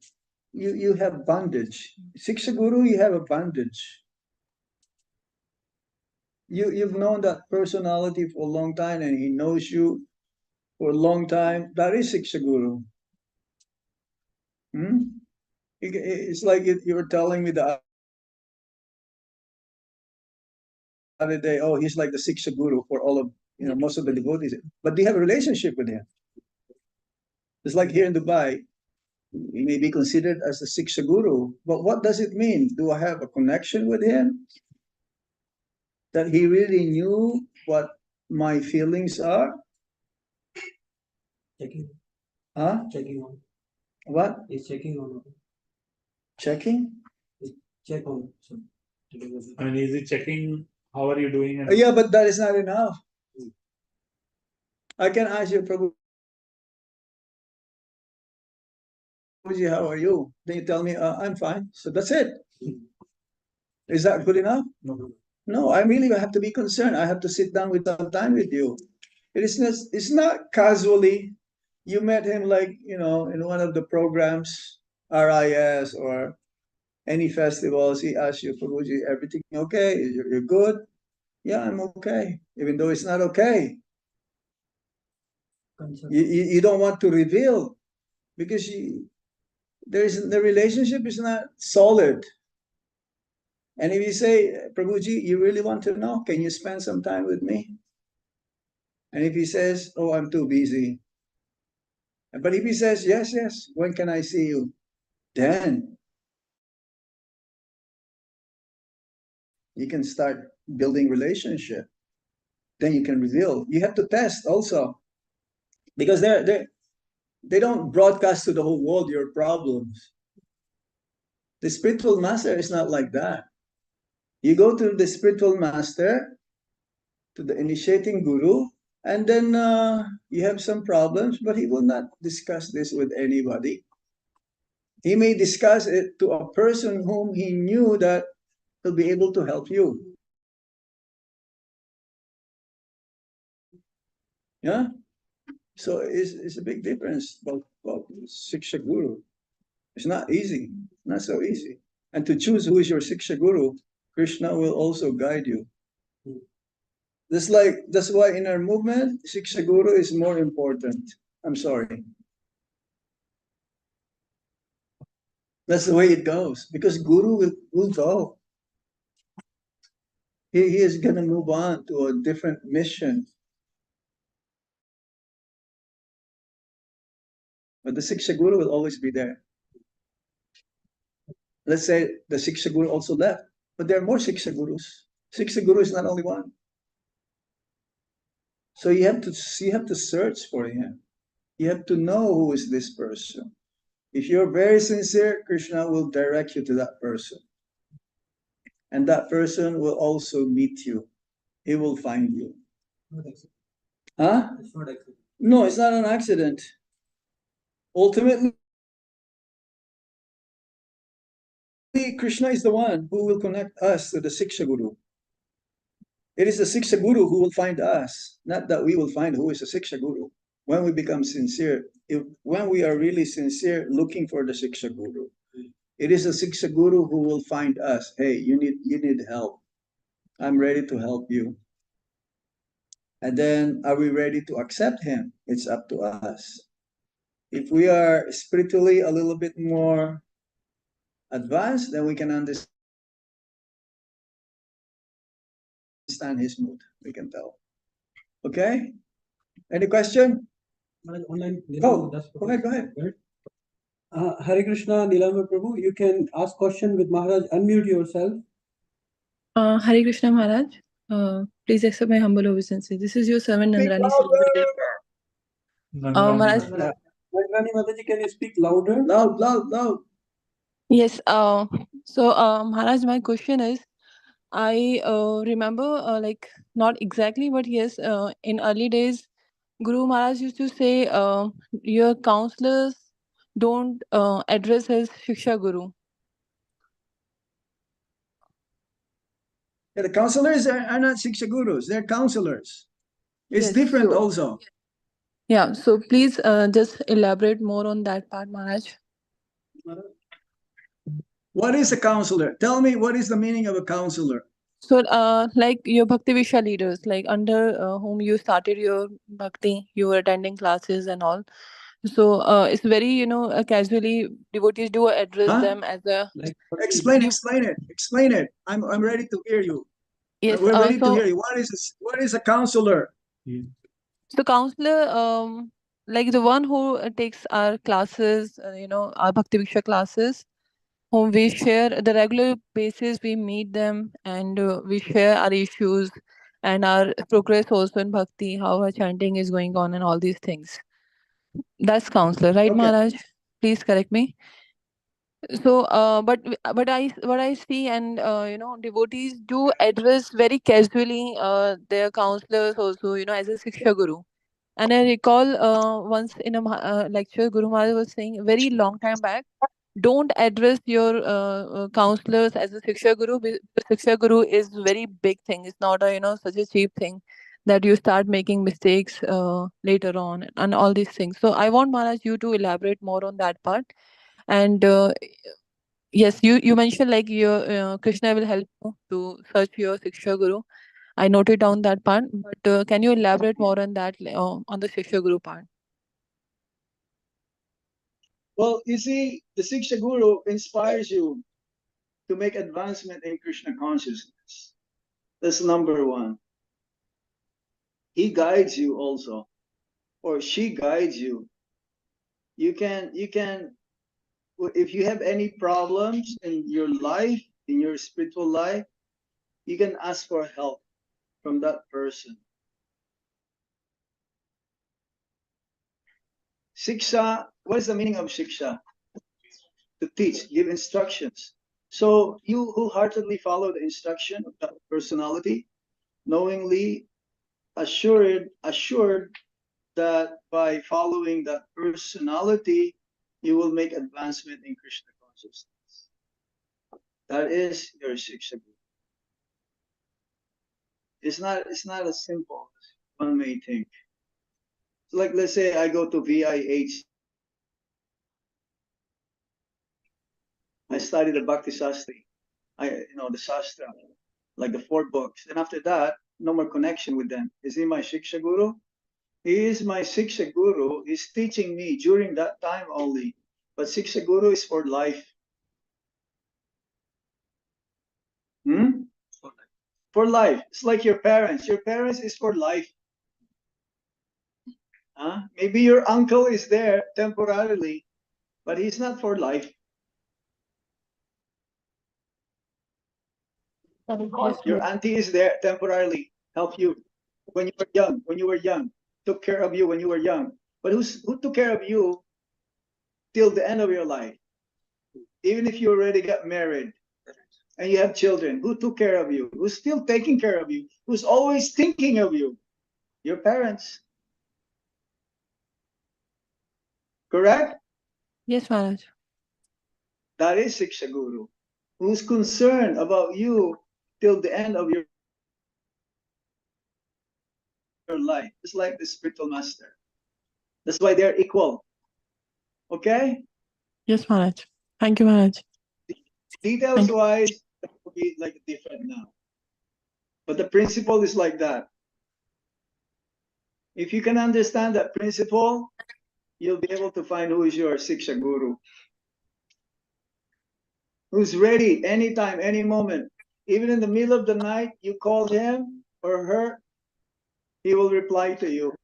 S3: You have bondage. Shiksha Guru, you have a bondage. You've known that personality for a long time, and he knows you for a long time. That is Shiksha Guru. It's like you were telling me the other day, oh, he's like the Shiksha Guru for all of, most of the devotees. But do you have a relationship with him? It's like here in Dubai, he may be considered as the Shiksha Guru, but what does it mean? Do I have a connection with him? That he really knew what my feelings are?
S1: Checking.
S3: Huh?
S1: Checking on.
S3: What?
S1: He's checking on.
S3: Checking?
S1: Check on.
S4: And is it checking how are you doing? And
S3: Yeah, but that is not enough. I can ask you, Prabhu, how are you? Then you tell me, I'm fine. So that's it. Is that good enough?
S1: No.
S3: No, I really have to be concerned. I have to sit down with some time with you. It's not casually. You met him like, in one of the programs, RIS or any festivals. He asks you, Prabhuji, everything okay? You're good? Yeah, I'm okay. Even though it's not okay. You don't want to reveal because the relationship is not solid. And if you say, Prabhuji, you really want to know? Can you spend some time with me? And if he says, oh, I'm too busy. But if he says, yes, yes, when can I see you? Then you can start building relationship. Then you can reveal. You have to test also. Because they don't broadcast to the whole world your problems. The spiritual master is not like that. You go to the spiritual master, to the initiating guru, and then you have some problems, but he will not discuss this with anybody. He may discuss it to a person whom he knew that he'll be able to help you. Yeah? So it's a big difference about Siksha Guru. It's not easy, not so easy. And to choose who is your Siksha Guru, Krishna will also guide you. That's why in our movement, Siksha Guru is more important. I'm sorry. That's the way it goes. Because Guru will go. He is going to move on to a different mission. But the Siksha Guru will always be there. Let's say the Siksha Guru also left. But there are more Siksha Gurus. Siksha Guru is not only one. So you have to search for him. You have to know who is this person. If you're very sincere, Krishna will direct you to that person. And that person will also meet you. He will find you. Huh?
S1: It's not accident.
S3: No, it's not an accident. Ultimately, Krishna is the one who will connect us to the Siksha Guru. It is the Siksha Guru who will find us, not that we will find who is the Siksha Guru. When we become sincere, when we are really sincere looking for the Siksha Guru, it is the Siksha Guru who will find us. Hey, you need help. I'm ready to help you. And then, are we ready to accept him? It's up to us. If we are spiritually a little bit more advanced, then we can understand his mood. We can tell. Okay? Any question?
S1: Online.
S3: Oh, go ahead.
S1: Hare Krishna, Nilama Prabhu, you can ask question with Maharaj. Unmute yourself.
S5: Hare Krishna Maharaj. Please accept my humble obeisances. This is your servant Nandrani. Maharaj.
S1: Nandrani Mataji, can you speak louder?
S3: Loud.
S5: Yes. So Maharaj, my question is, I remember like not exactly, but yes, in early days, Guru Maharaj used to say, your counselors don't address as Shiksha Guru.
S3: Yeah, the counselors are not Siksha Gurus. They're counselors. It's
S5: Yes,
S3: different
S5: so,
S3: also.
S5: Yeah. So please just elaborate more on that part, Maharaj.
S3: What is a counselor? Tell me, what is the meaning of a counselor?
S5: So, like your Bhakti Visha leaders, like under whom you started your Bhakti, you were attending classes and all. So, it's very, casually devotees do address them as a.
S3: Explain it. I'm ready to hear you.
S5: Yes.
S3: We're ready to hear you. What is a counselor?
S5: So, counselor, like the one who takes our classes, our Bhakti Visha classes, whom we share the regular basis, we meet them and we share our issues and our progress also in bhakti, how our chanting is going on and all these things. That's counselor, right,
S3: Okay.
S5: Maharaj? Please correct me. So but I what I see, and devotees do address very casually their counselors also, as a Siksha Guru. And I recall once in a lecture, Guru Maharaj was saying very long time back, don't address your counselors as a Siksha Guru. Siksha Guru is very big thing. It's not a such a cheap thing that you start making mistakes later on and all these things. So I want Maharaj you to elaborate more on that part. And yes, you mentioned like your Krishna will help you to search your Siksha Guru. I noted down that part, but can you elaborate more on that on the Siksha Guru part?
S3: Well, you see, the Siksha Guru inspires you. to make advancement in Krishna consciousness. That's number one. He guides you also, or she guides you. You can, if you have any problems in your life, in your spiritual life, you can ask for help from that person. Shiksha, what is the meaning of shiksha? To teach, give instructions. So you wholeheartedly follow the instruction of that personality, knowingly assured that by following that personality, you will make advancement in Krishna consciousness. That is your Shiksha Guru. It's not as simple as one may think. So like, let's say I go to VIH. I study the Bhakti Sastri. The Shastra, like the 4 books. And after that, no more connection with them. Is he my Shiksha Guru? He is my Shiksha Guru. He's teaching me during that time only. But Shiksha Guru is for life. For life. It's like your parents. Your parents is for life. Maybe your uncle is there temporarily, but he's not for life. Your auntie is there temporarily, help you when you were young, took care of you when you were young. But who took care of you till the end of your life? Even if you already got married and you have children, who took care of you? Who's still taking care of you? Who's always thinking of you? Your parents. Correct?
S5: Yes, Maharaj.
S3: That is Shiksha Guru, who's concerned about you till the end of your life. It's like the spiritual master. That's why they're equal. Okay?
S5: Yes, Maharaj. Thank you, Maharaj.
S3: Details wise, it will be like different now. But the principle is like that. If you can understand that principle, you'll be able to find who is your Shiksha Guru. Who's ready anytime, any moment. Even in the middle of the night, you call him or her, he will reply to you.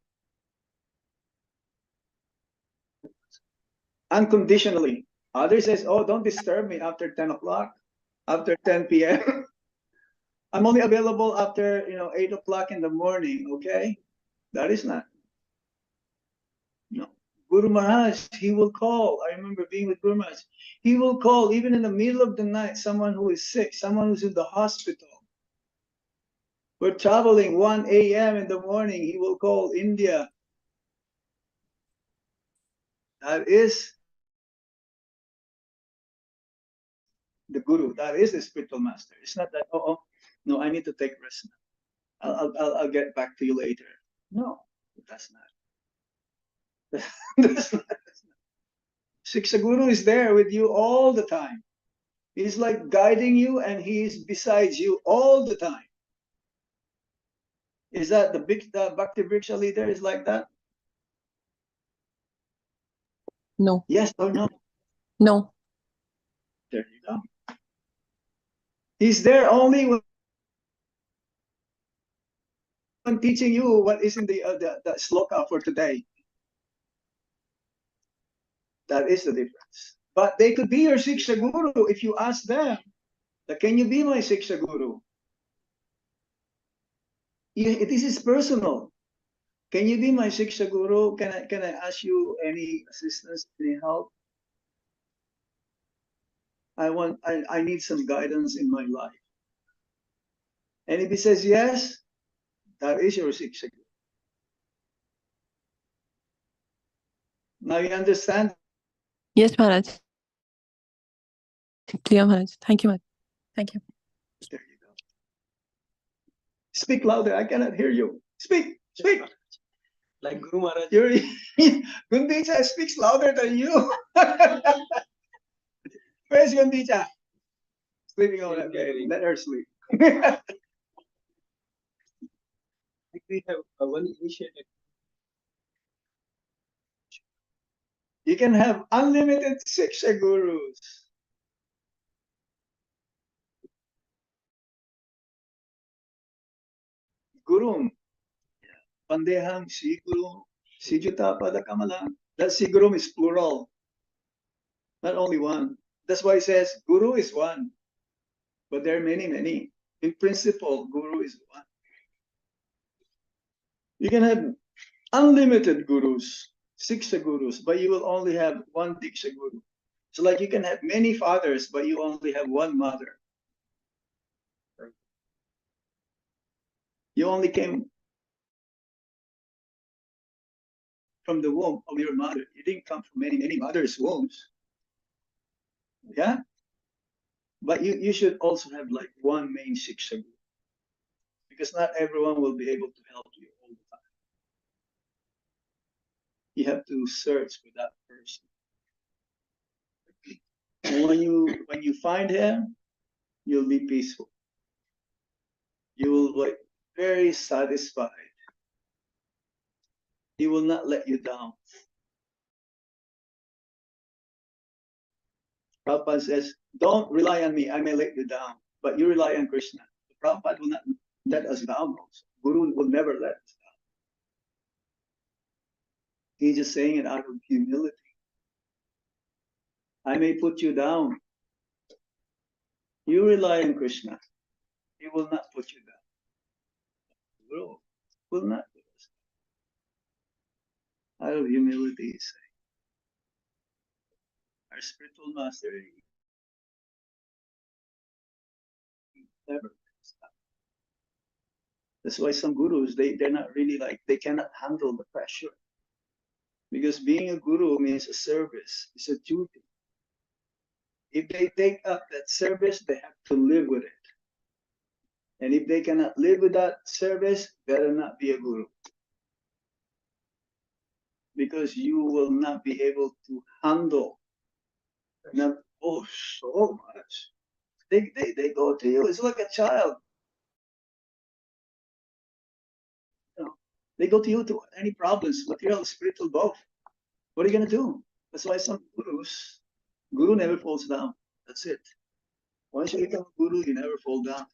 S3: Unconditionally. Others says, oh, don't disturb me after 10 o'clock, after 10 p.m. I'm only available after 8 o'clock in the morning, okay? That is not. No. Guru Maharaj, he will call. I remember being with Guru Maharaj. He will call even in the middle of the night, someone who is sick, someone who's in the hospital. We're traveling 1 a.m. in the morning. He will call India. That is the Guru. That is the spiritual master. It's not that, no, I need to take rest now. I'll get back to you later. No, that's not. That's not. Shiksha Guru is there with you all the time. He's like guiding you and he's beside you all the time. Is that the Bhakti Vriksha leader is like that?
S5: No.
S3: Yes or no?
S5: No.
S3: There you go. He's there only when teaching you what is in the sloka for today. That is the difference. But they could be your Shiksha Guru if you ask them, can you be my Shiksha Guru? This is personal. Can you be my Shiksha Guru? Can I ask you any assistance, any help? I need some guidance in my life. And if he says yes, that is your Shiksha Guru. Now you understand?
S5: Yes, Maharaj. Clear, Maharaj. Thank you, Maharaj. Thank you.
S3: There you go. Speak louder. I cannot hear you. Speak.
S1: Like Guru Maharaj.
S3: Gundicha speaks louder than you. Where's Gundicha? Sleeping on that bed. Let her sleep.
S1: We have one initiative.
S3: You can have unlimited Shiksha Gurus. Gurum. Pandeham, Siguru, Sijuta Padakamalang. That Sigurum is plural, not only one. That's why it says Guru is one, but there are many, many. In principle, Guru is one. You can have unlimited gurus, Siksha gurus, but you will only have one Diksha guru. So like you can have many fathers, but you only have one mother. You only came from the womb of your mother. You didn't come from many, many mothers' wombs. Yeah? But you should also have like one main Shiksha guru. Because not everyone will be able to help you all the time. You have to search for that person. And when you find him, you'll be peaceful. You will be very satisfied. He will not let you down. Prabhupada says, don't rely on me, I may let you down, but you rely on Krishna. Prabhupada will not let us down also. Guru will never let us down. He's just saying it out of humility. I may put you down. You rely on Krishna. He will not put you down. Guru will not put us down. Out of humility, he's saying. Our spiritual master never let us down. That's why some gurus, they're not really like, they cannot handle the pressure. Because being a guru means a service, it's a duty. If they take up that service, they have to live with it. And if they cannot live with that service, better not be a guru. Because you will not be able to handle them. Oh, so much. They go to you, it's like a child. You know, they go to you to any problems, material, spiritual, both. What are you going to do? That's why some gurus, guru never falls down. That's it. Once you become a guru, you never fall down.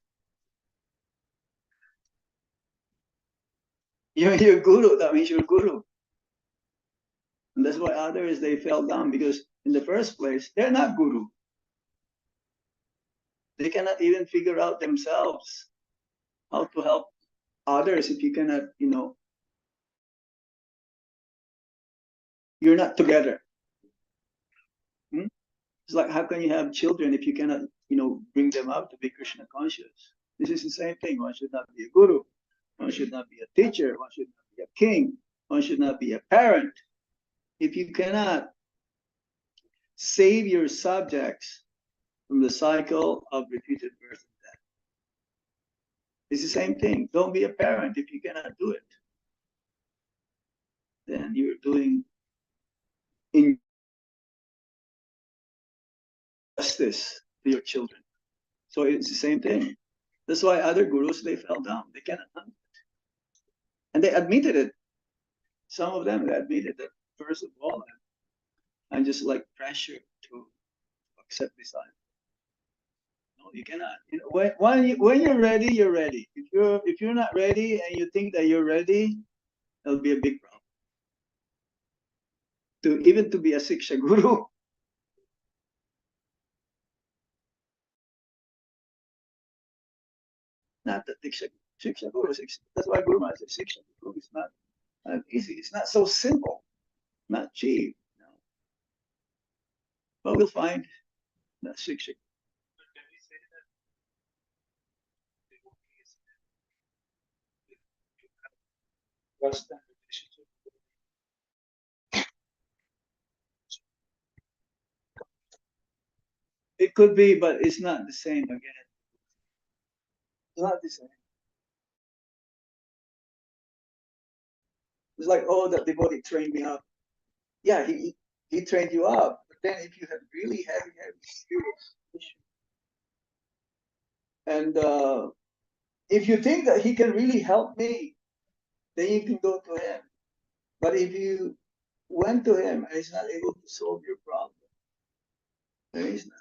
S3: You're guru, that means you're guru. And that's why others, they fell down, because in the first place, they're not guru. They cannot even figure out themselves how to help others if you cannot, you're not together. It's like, how can you have children if you cannot, bring them up to be Krishna conscious? This is the same thing. One should not be a guru. One should not be a teacher. One should not be a king. One should not be a parent. If you cannot save your subjects from the cycle of repeated birth and death. It's the same thing. Don't be a parent if you cannot do it. Then you're doing injustice to your children. So it's the same thing. That's why other gurus, they fell down. They cannot handle it. And they admitted it. Some of them, they admitted that, first of all, I'm just like pressured to accept this life. No, you cannot. When you're ready, you're ready. If you're not ready and you think that you're ready, it'll be a big problem. Even to be a Siksha guru. Not the Siksha guru. That's why Guru Maharaj says Siksha guru is not easy. It's not so simple, not cheap. But we'll find that Siksha. It could be, but it's not the same again. It's not the same. It's like, oh, that devotee trained me up. Yeah, he trained you up. But then if you have really heavy serious issue, and if you think that he can really help me, then you can go to him. But if you went to him and he's not able to solve your problem, then he's not.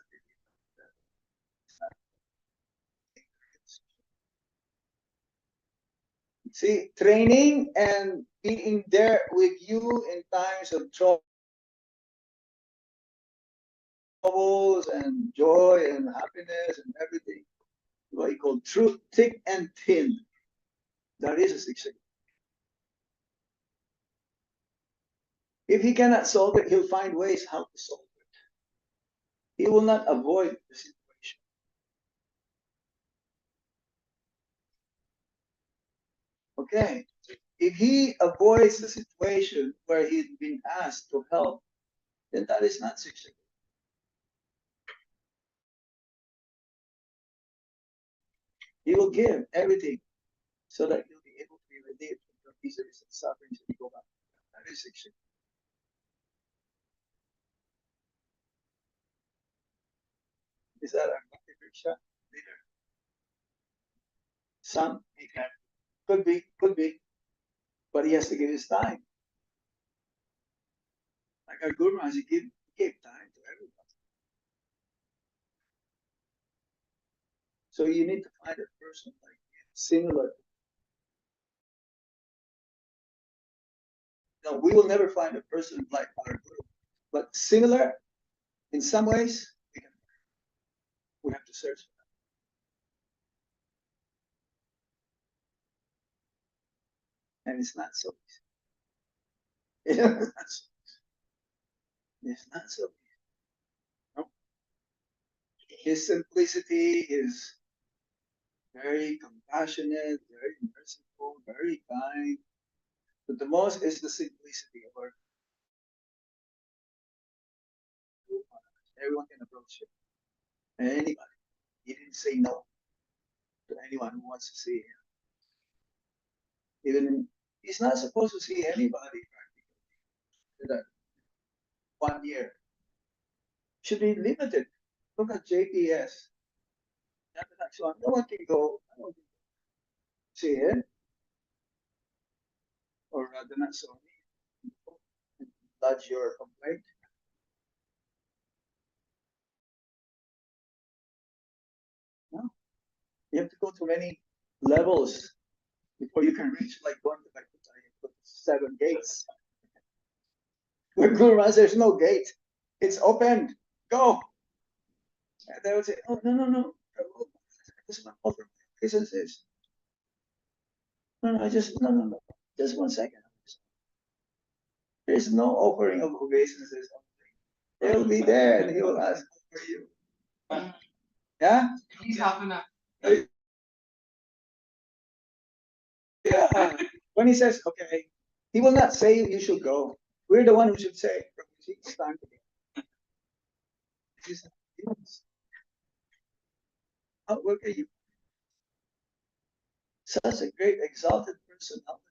S3: See, training and being there with you in times of troubles and joy and happiness and everything. What you call truth, thick and thin. That is a siksha. If he cannot solve it, he'll find ways how to solve it. He will not avoid the situation. Okay. If he avoids the situation where he's been asked to help, then that is not siksha. He will give everything so that you'll be able to be relieved from your miseries and sufferings and go back. That is siksha. Is that a Riksha leader? Some he can. Could be. But he has to give his time. Like our Guru Maharaj, he gave time to everybody. So you need to find a person like similar. No, we will never find a person like our Guru, but similar in some ways. We have to search for that, and it's not so easy. It's not so easy. No. His simplicity is very compassionate, very merciful, very kind. But the most is the simplicity of our Guru Maharaj. Everyone can approach him. Anybody. He didn't say no to anyone who wants to see him. Even he's not supposed to see anybody practically. That 1 year should be limited. Look at JPS. Janardhan Swami, no one can go. I don't see him. Or Janardhan Swami, lodge your complaint. No. You have to go to many levels before you can reach like going to like 7 gates. With Guru Maharaj, there's no gate. It's opened. Go. And they would say, oh, no. I just want to offer my obeisances. No. Just 1 second. There's no offering of obeisances. They'll be there and he will ask for you. Yeah?
S2: He's half an hour.
S3: Yeah. When he says, okay, he will not say you should go. We're the one who should say, it's time to go. How work are you? Such a great exalted personality.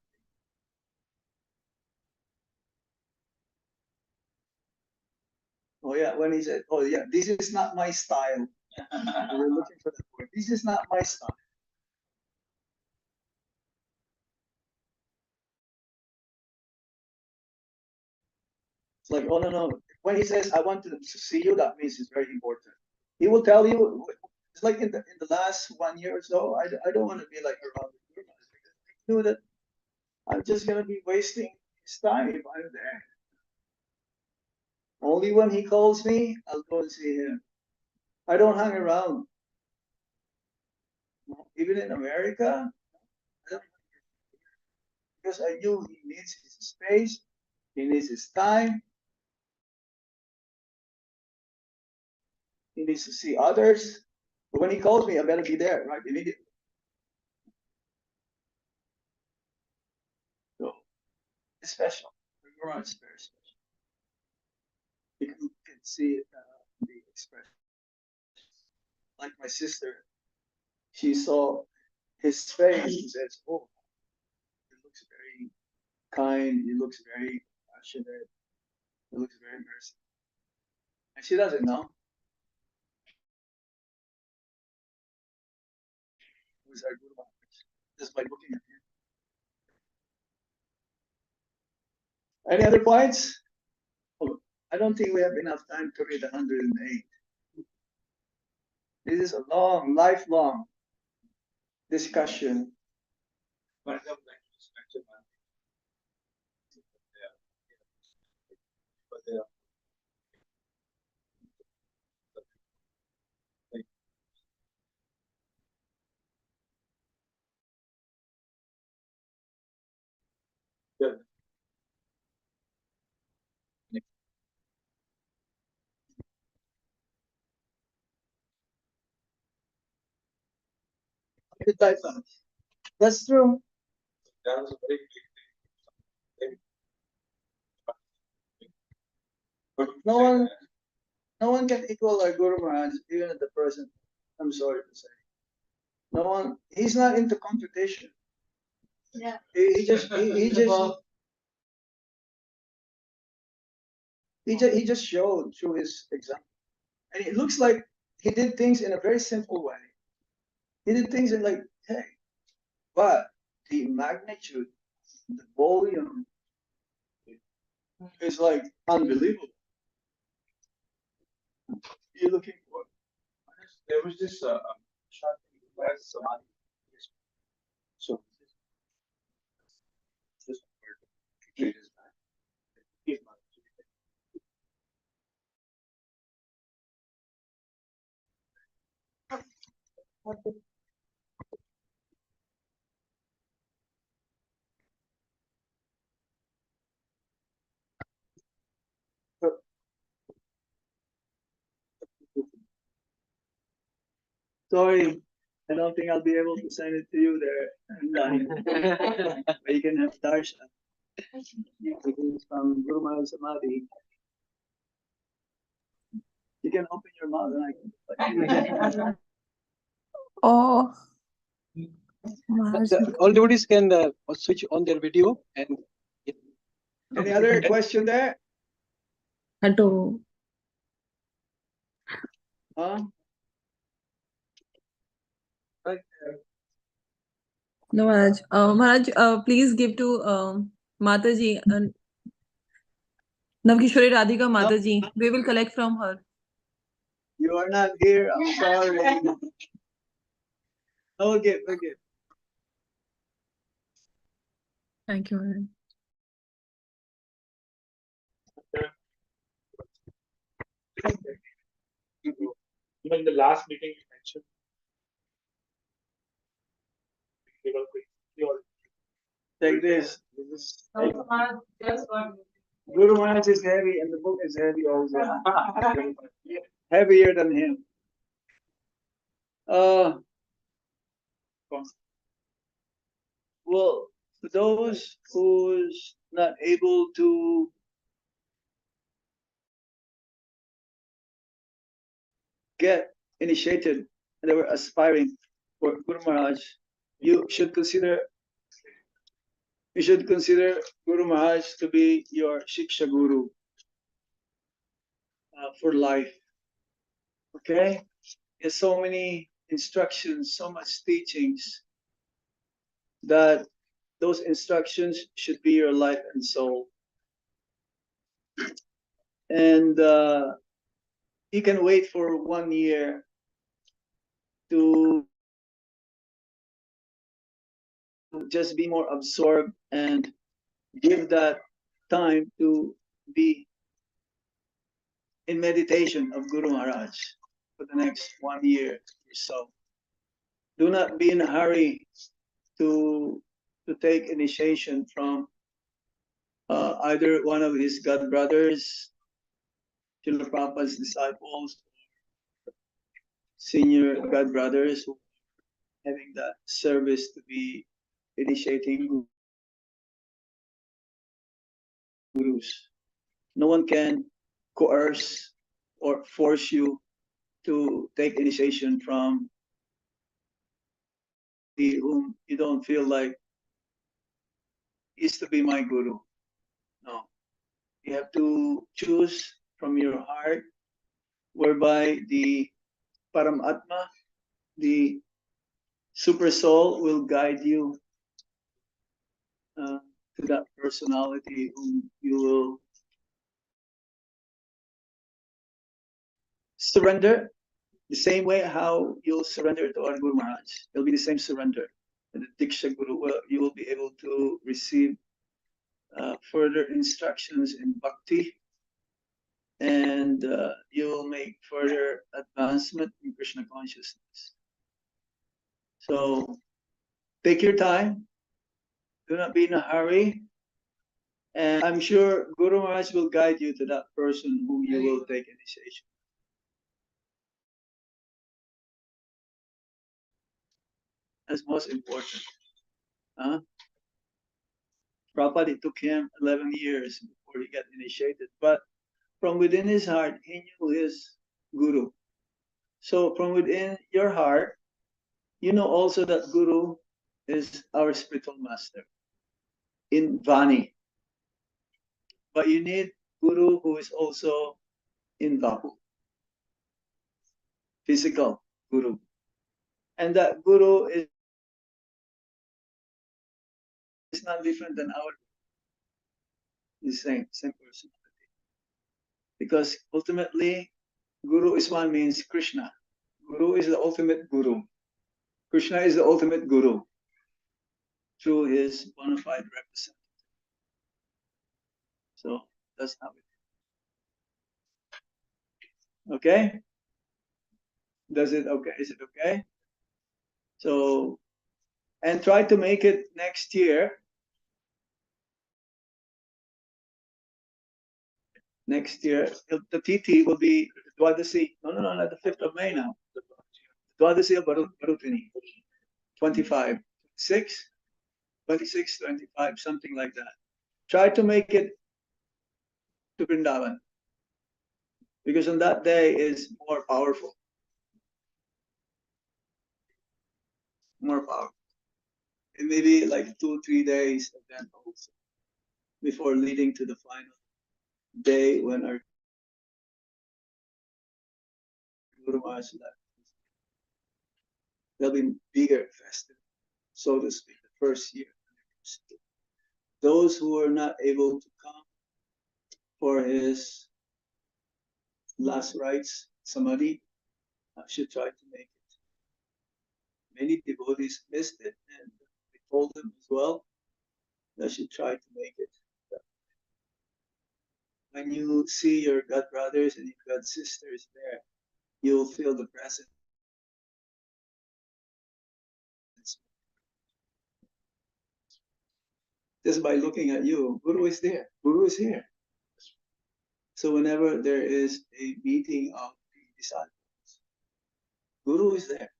S3: Oh yeah, when he said, oh yeah, this is not my style. We're looking for the word. This is not my style. It's like, oh no. When he says, I want to see you, that means it's very important. He will tell you, it's like in the last 1 year or so, I don't want to be like around the Guru Maharaj because I knew that I'm just gonna be wasting his time if I'm there. Only when he calls me, I'll go and see him. I don't hang around. Even in America, because I knew he needs his space, he needs his time, he needs to see others. But when he calls me, I better be there, right, immediately. So it's special. The Guru is very special. You can see the expression. Like my sister, she saw his face and says, oh, he looks very kind, he looks very passionate, he looks very merciful. And she doesn't know who's our Guru Maharaj just by looking at him. Any other points? Oh, I don't think we have enough time to read 108. This is a long, lifelong discussion. Good. That's true. No one, no one can equal our Guru Maharaj, even at the present. I'm sorry to say. No one. He's not into competition.
S2: Yeah.
S3: He just showed through his example, and it looks like he did things in a very simple way. He did things in like, hey, but the magnitude, the volume is like unbelievable. You're looking for. There was this shot where somebody. So this word is sorry, I don't think I'll be able to send it to you there. But you can have darshan. From Guru Maharaj Samadhi. You can open your mouth and I can.
S5: Oh,
S1: All devotees can switch on their video and.
S3: Any other question there?
S5: Hello.
S3: Huh?
S5: No, Maharaj. Maharaj, please give to Mataji, Navkishore Radhika Mataji. We will collect from her.
S3: You are not here. I'm sorry. Okay.
S5: Thank you, Maharaj.
S4: Even the last meeting you mentioned.
S3: Take this.
S2: Just one.
S3: Guru Maharaj is heavy and the book is heavy also. Heavier than him. Well, for those who's not able to get initiated and they were aspiring for Guru Maharaj, you should consider Guru Maharaj to be your Shiksha Guru for life. Okay? There's so many instructions, so much teachings that those instructions should be your life and soul. And you can wait for 1 year to just be more absorbed and give that time to be in meditation of Guru Maharaj for the next 1 year or so. Do not be in a hurry to take initiation from either one of his god brothers, Srila Prabhupada's disciples, senior god brothers who are having that service to be initiating gurus. No one can coerce or force you to take initiation from the whom you don't feel like is to be my guru. No. You have to choose from your heart, whereby the Paramatma, the super soul, will guide you to that personality whom you will surrender the same way how you'll surrender to our Guru Maharaj. It'll be the same surrender. And the Diksha Guru, you will be able to receive further instructions in bhakti, and you will make further advancement in Krishna consciousness. So take your time. Do not be in a hurry. And I'm sure Guru Maharaj will guide you to that person whom you will take initiation. That's most important. Prabhupada, it took him 11 years before he got initiated. But from within his heart, he knew his Guru. So from within your heart, you know also that Guru is our spiritual master in Vani. But you need Guru who is also in Vapu, physical Guru. And that Guru is not different than our the same personality. Because ultimately, Guru is one means Krishna. Guru is the ultimate Guru. Krishna is the ultimate Guru through his bona fide representative. So that's how it is. Okay? Does it okay? Is it okay? So, and try to make it next year. Next year, the TT will be Dwadasi. No, not the 5th of May now. Dwadasi of Barutini. 25, 6, 26, 25, something like that. Try to make it to Vrindavan. Because on that day is more powerful. More powerful. It may be like 2-3 days event also before leading to the final day when our Guru Maharaj left. There'll be bigger festival, so to speak, the first year. Those who are not able to come for his last rites, samadhi, should try to make it. Many devotees missed it, and we told them as well that should try to make it. When you see your God brothers and your God sisters there, you'll feel the presence. Just by looking at you, Guru is there. Guru is here. So whenever there is a meeting of the disciples, Guru is there.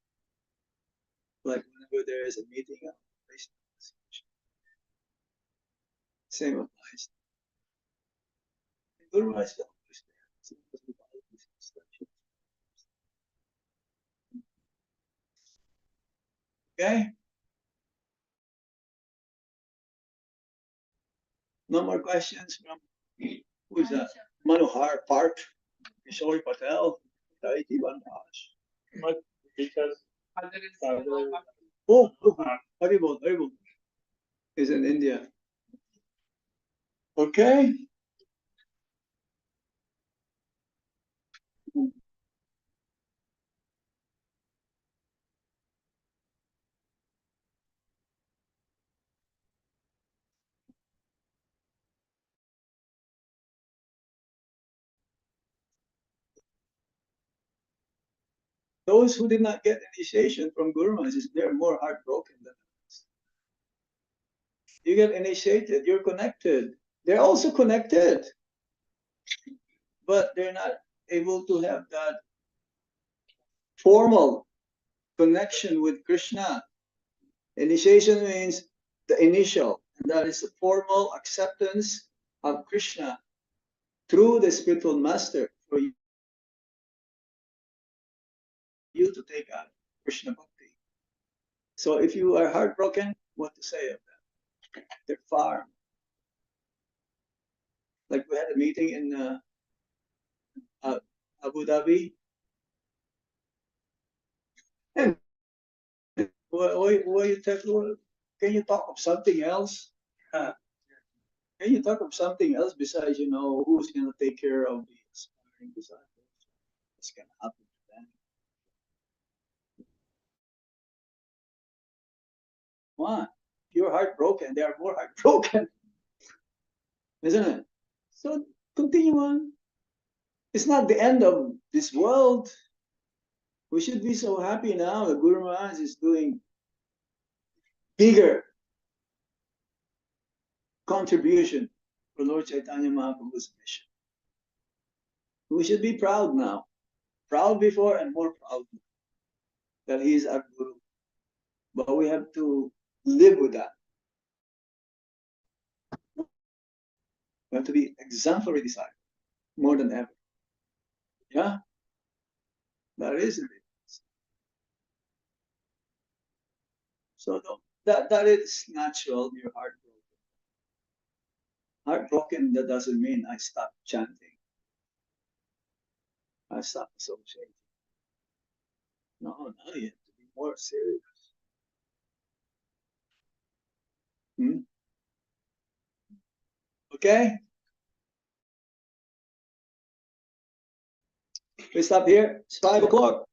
S3: Like whenever there is a meeting of Vaishnavas, same applies. Guru is there. Okay? No more questions from who is that? Manohar Park, Kishore Patel, Taiti Bandash.
S4: My teachers.
S3: Oh, Haribol. Is in India. Okay. Those who did not get initiation from Guru Maharaj, they're more heartbroken than us. You get initiated, you're connected. They're also connected, but they're not able to have that formal connection with Krishna. Initiation means the initial, and that is the formal acceptance of Krishna through the spiritual master for you to take on Krishna Bhakti. So if you are heartbroken, what to say of that? They're far. Like we had a meeting in Abu Dhabi. And what you talk, can you talk of something else? Can you talk of something else besides, who's going to take care of the aspiring disciples? What's going to happen to them? Come on. If you're heartbroken, they are more heartbroken. Isn't it? So continue on. It's not the end of this world. We should be so happy now that Guru Maharaj is doing bigger contribution for Lord Chaitanya Mahaprabhu's mission. We should be proud now. Proud before and more proud now that he is our Guru. But we have to live with that. We have to be exemplary disciples more than ever. Yeah? That is it. So that is natural, you're heartbroken. Heartbroken, that doesn't mean I stop chanting. I stop associating. No, now you have to be more serious. Okay? We stop here. It's 5 o'clock.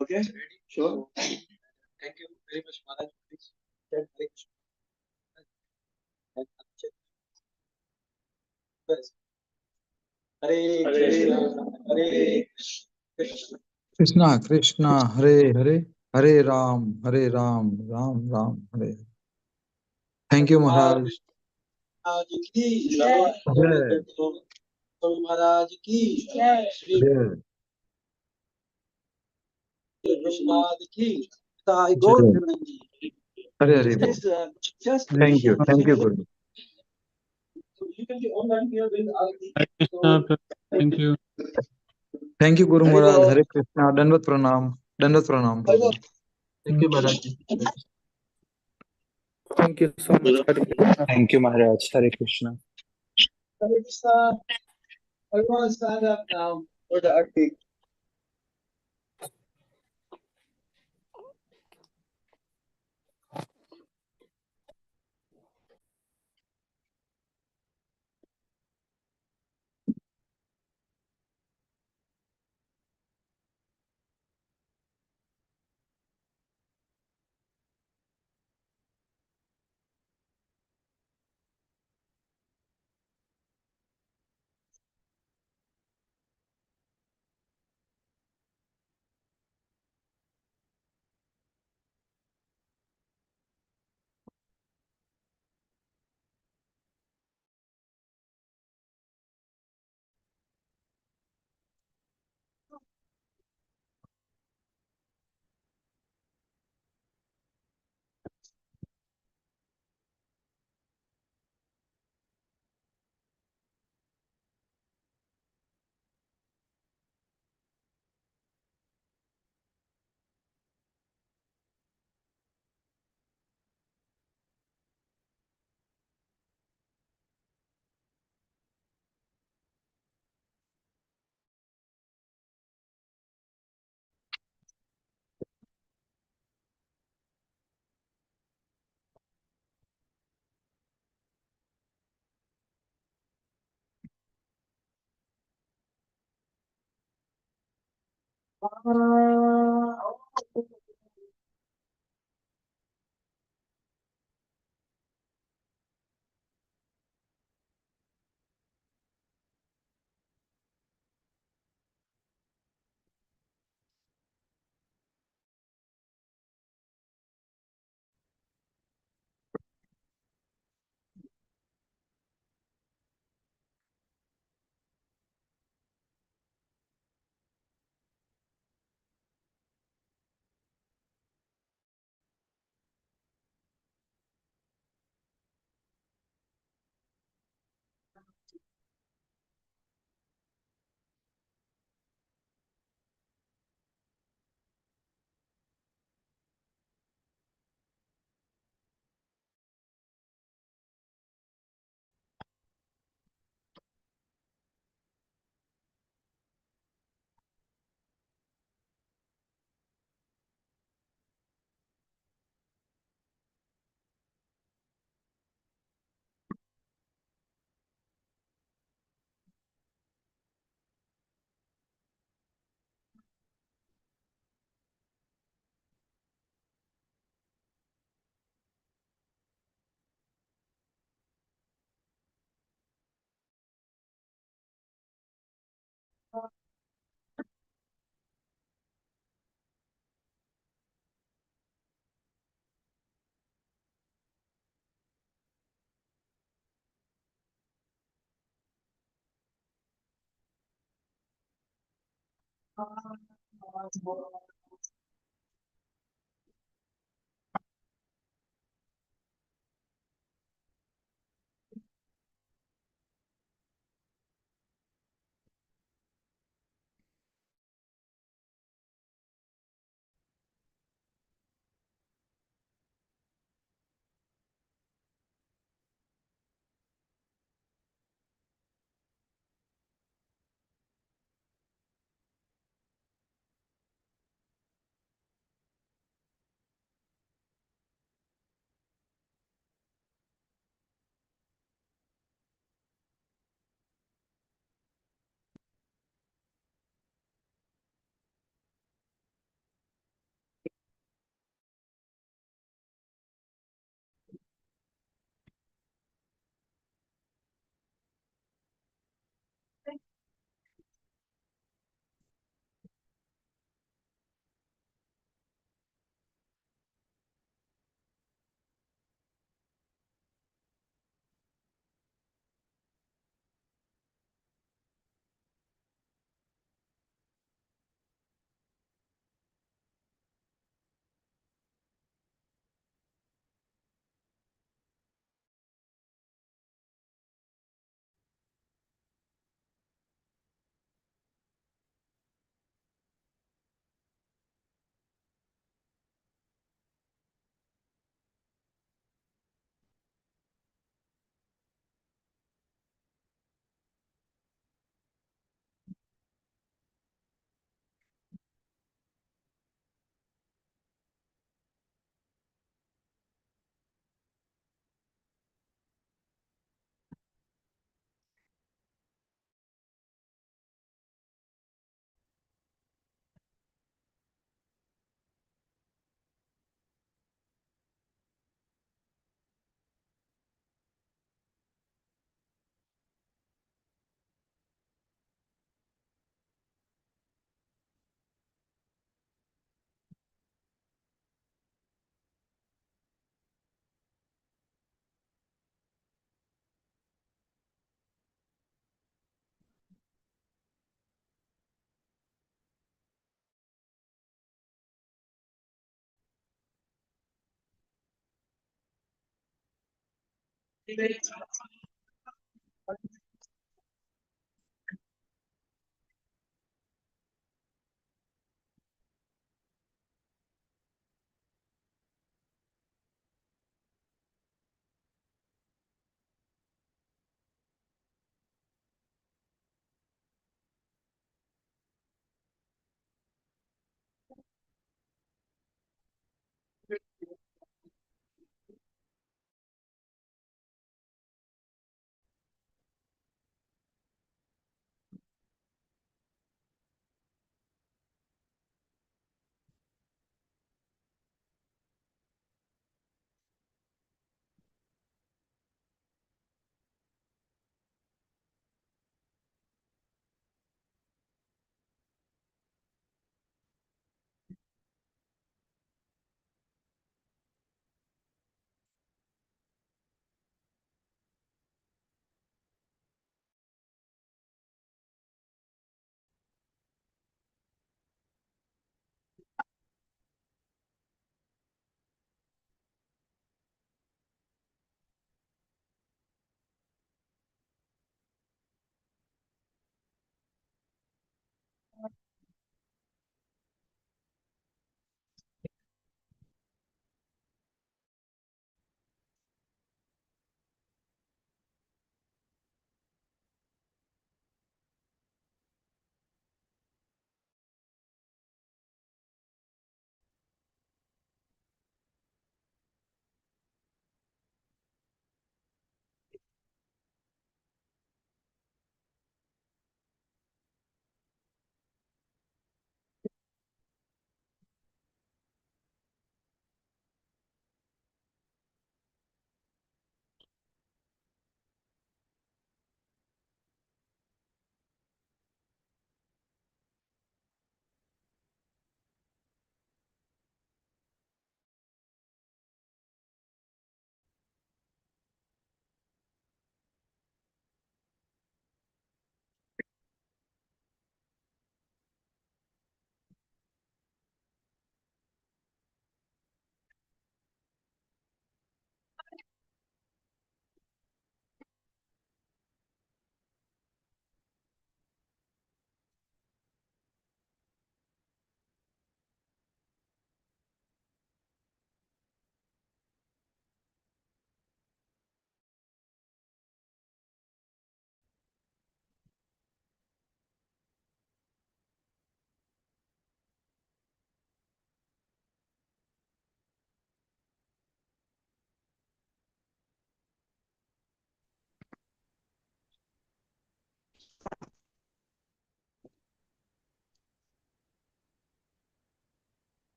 S3: Okay? Sure.
S6: Thank you very much, Maharaj. Please share Hare Krishna.
S7: Krishna Krishna Hare Hare Hare Ram Ram Ram Hare Hare. Thank you, Maharaj.
S6: Maharaj ki jai.
S7: Jai.
S6: Swami Maharaj ki jai. Shri
S7: Jai.
S6: Maharaj ki jai.
S7: Jai.
S6: Gaur Premanandi.
S7: Hare Hare Bol.
S3: Just
S7: Thank you, Guru.
S6: You can be online here with Aarti.
S4: Hare Krishna. Thank you.
S7: Thank you, Guru
S3: Hare
S7: Maharaj.
S3: Bol.
S7: Hare Krishna. Dandavat Pranam. Dandavat Pranam, Prabhu.
S6: Thank you, Maharaj.
S8: Thank you so much. Hare Krishna.
S9: Thank you, Maharaj. Hare Krishna.
S3: Hare Krishna. Everyone stand up now for the Arti.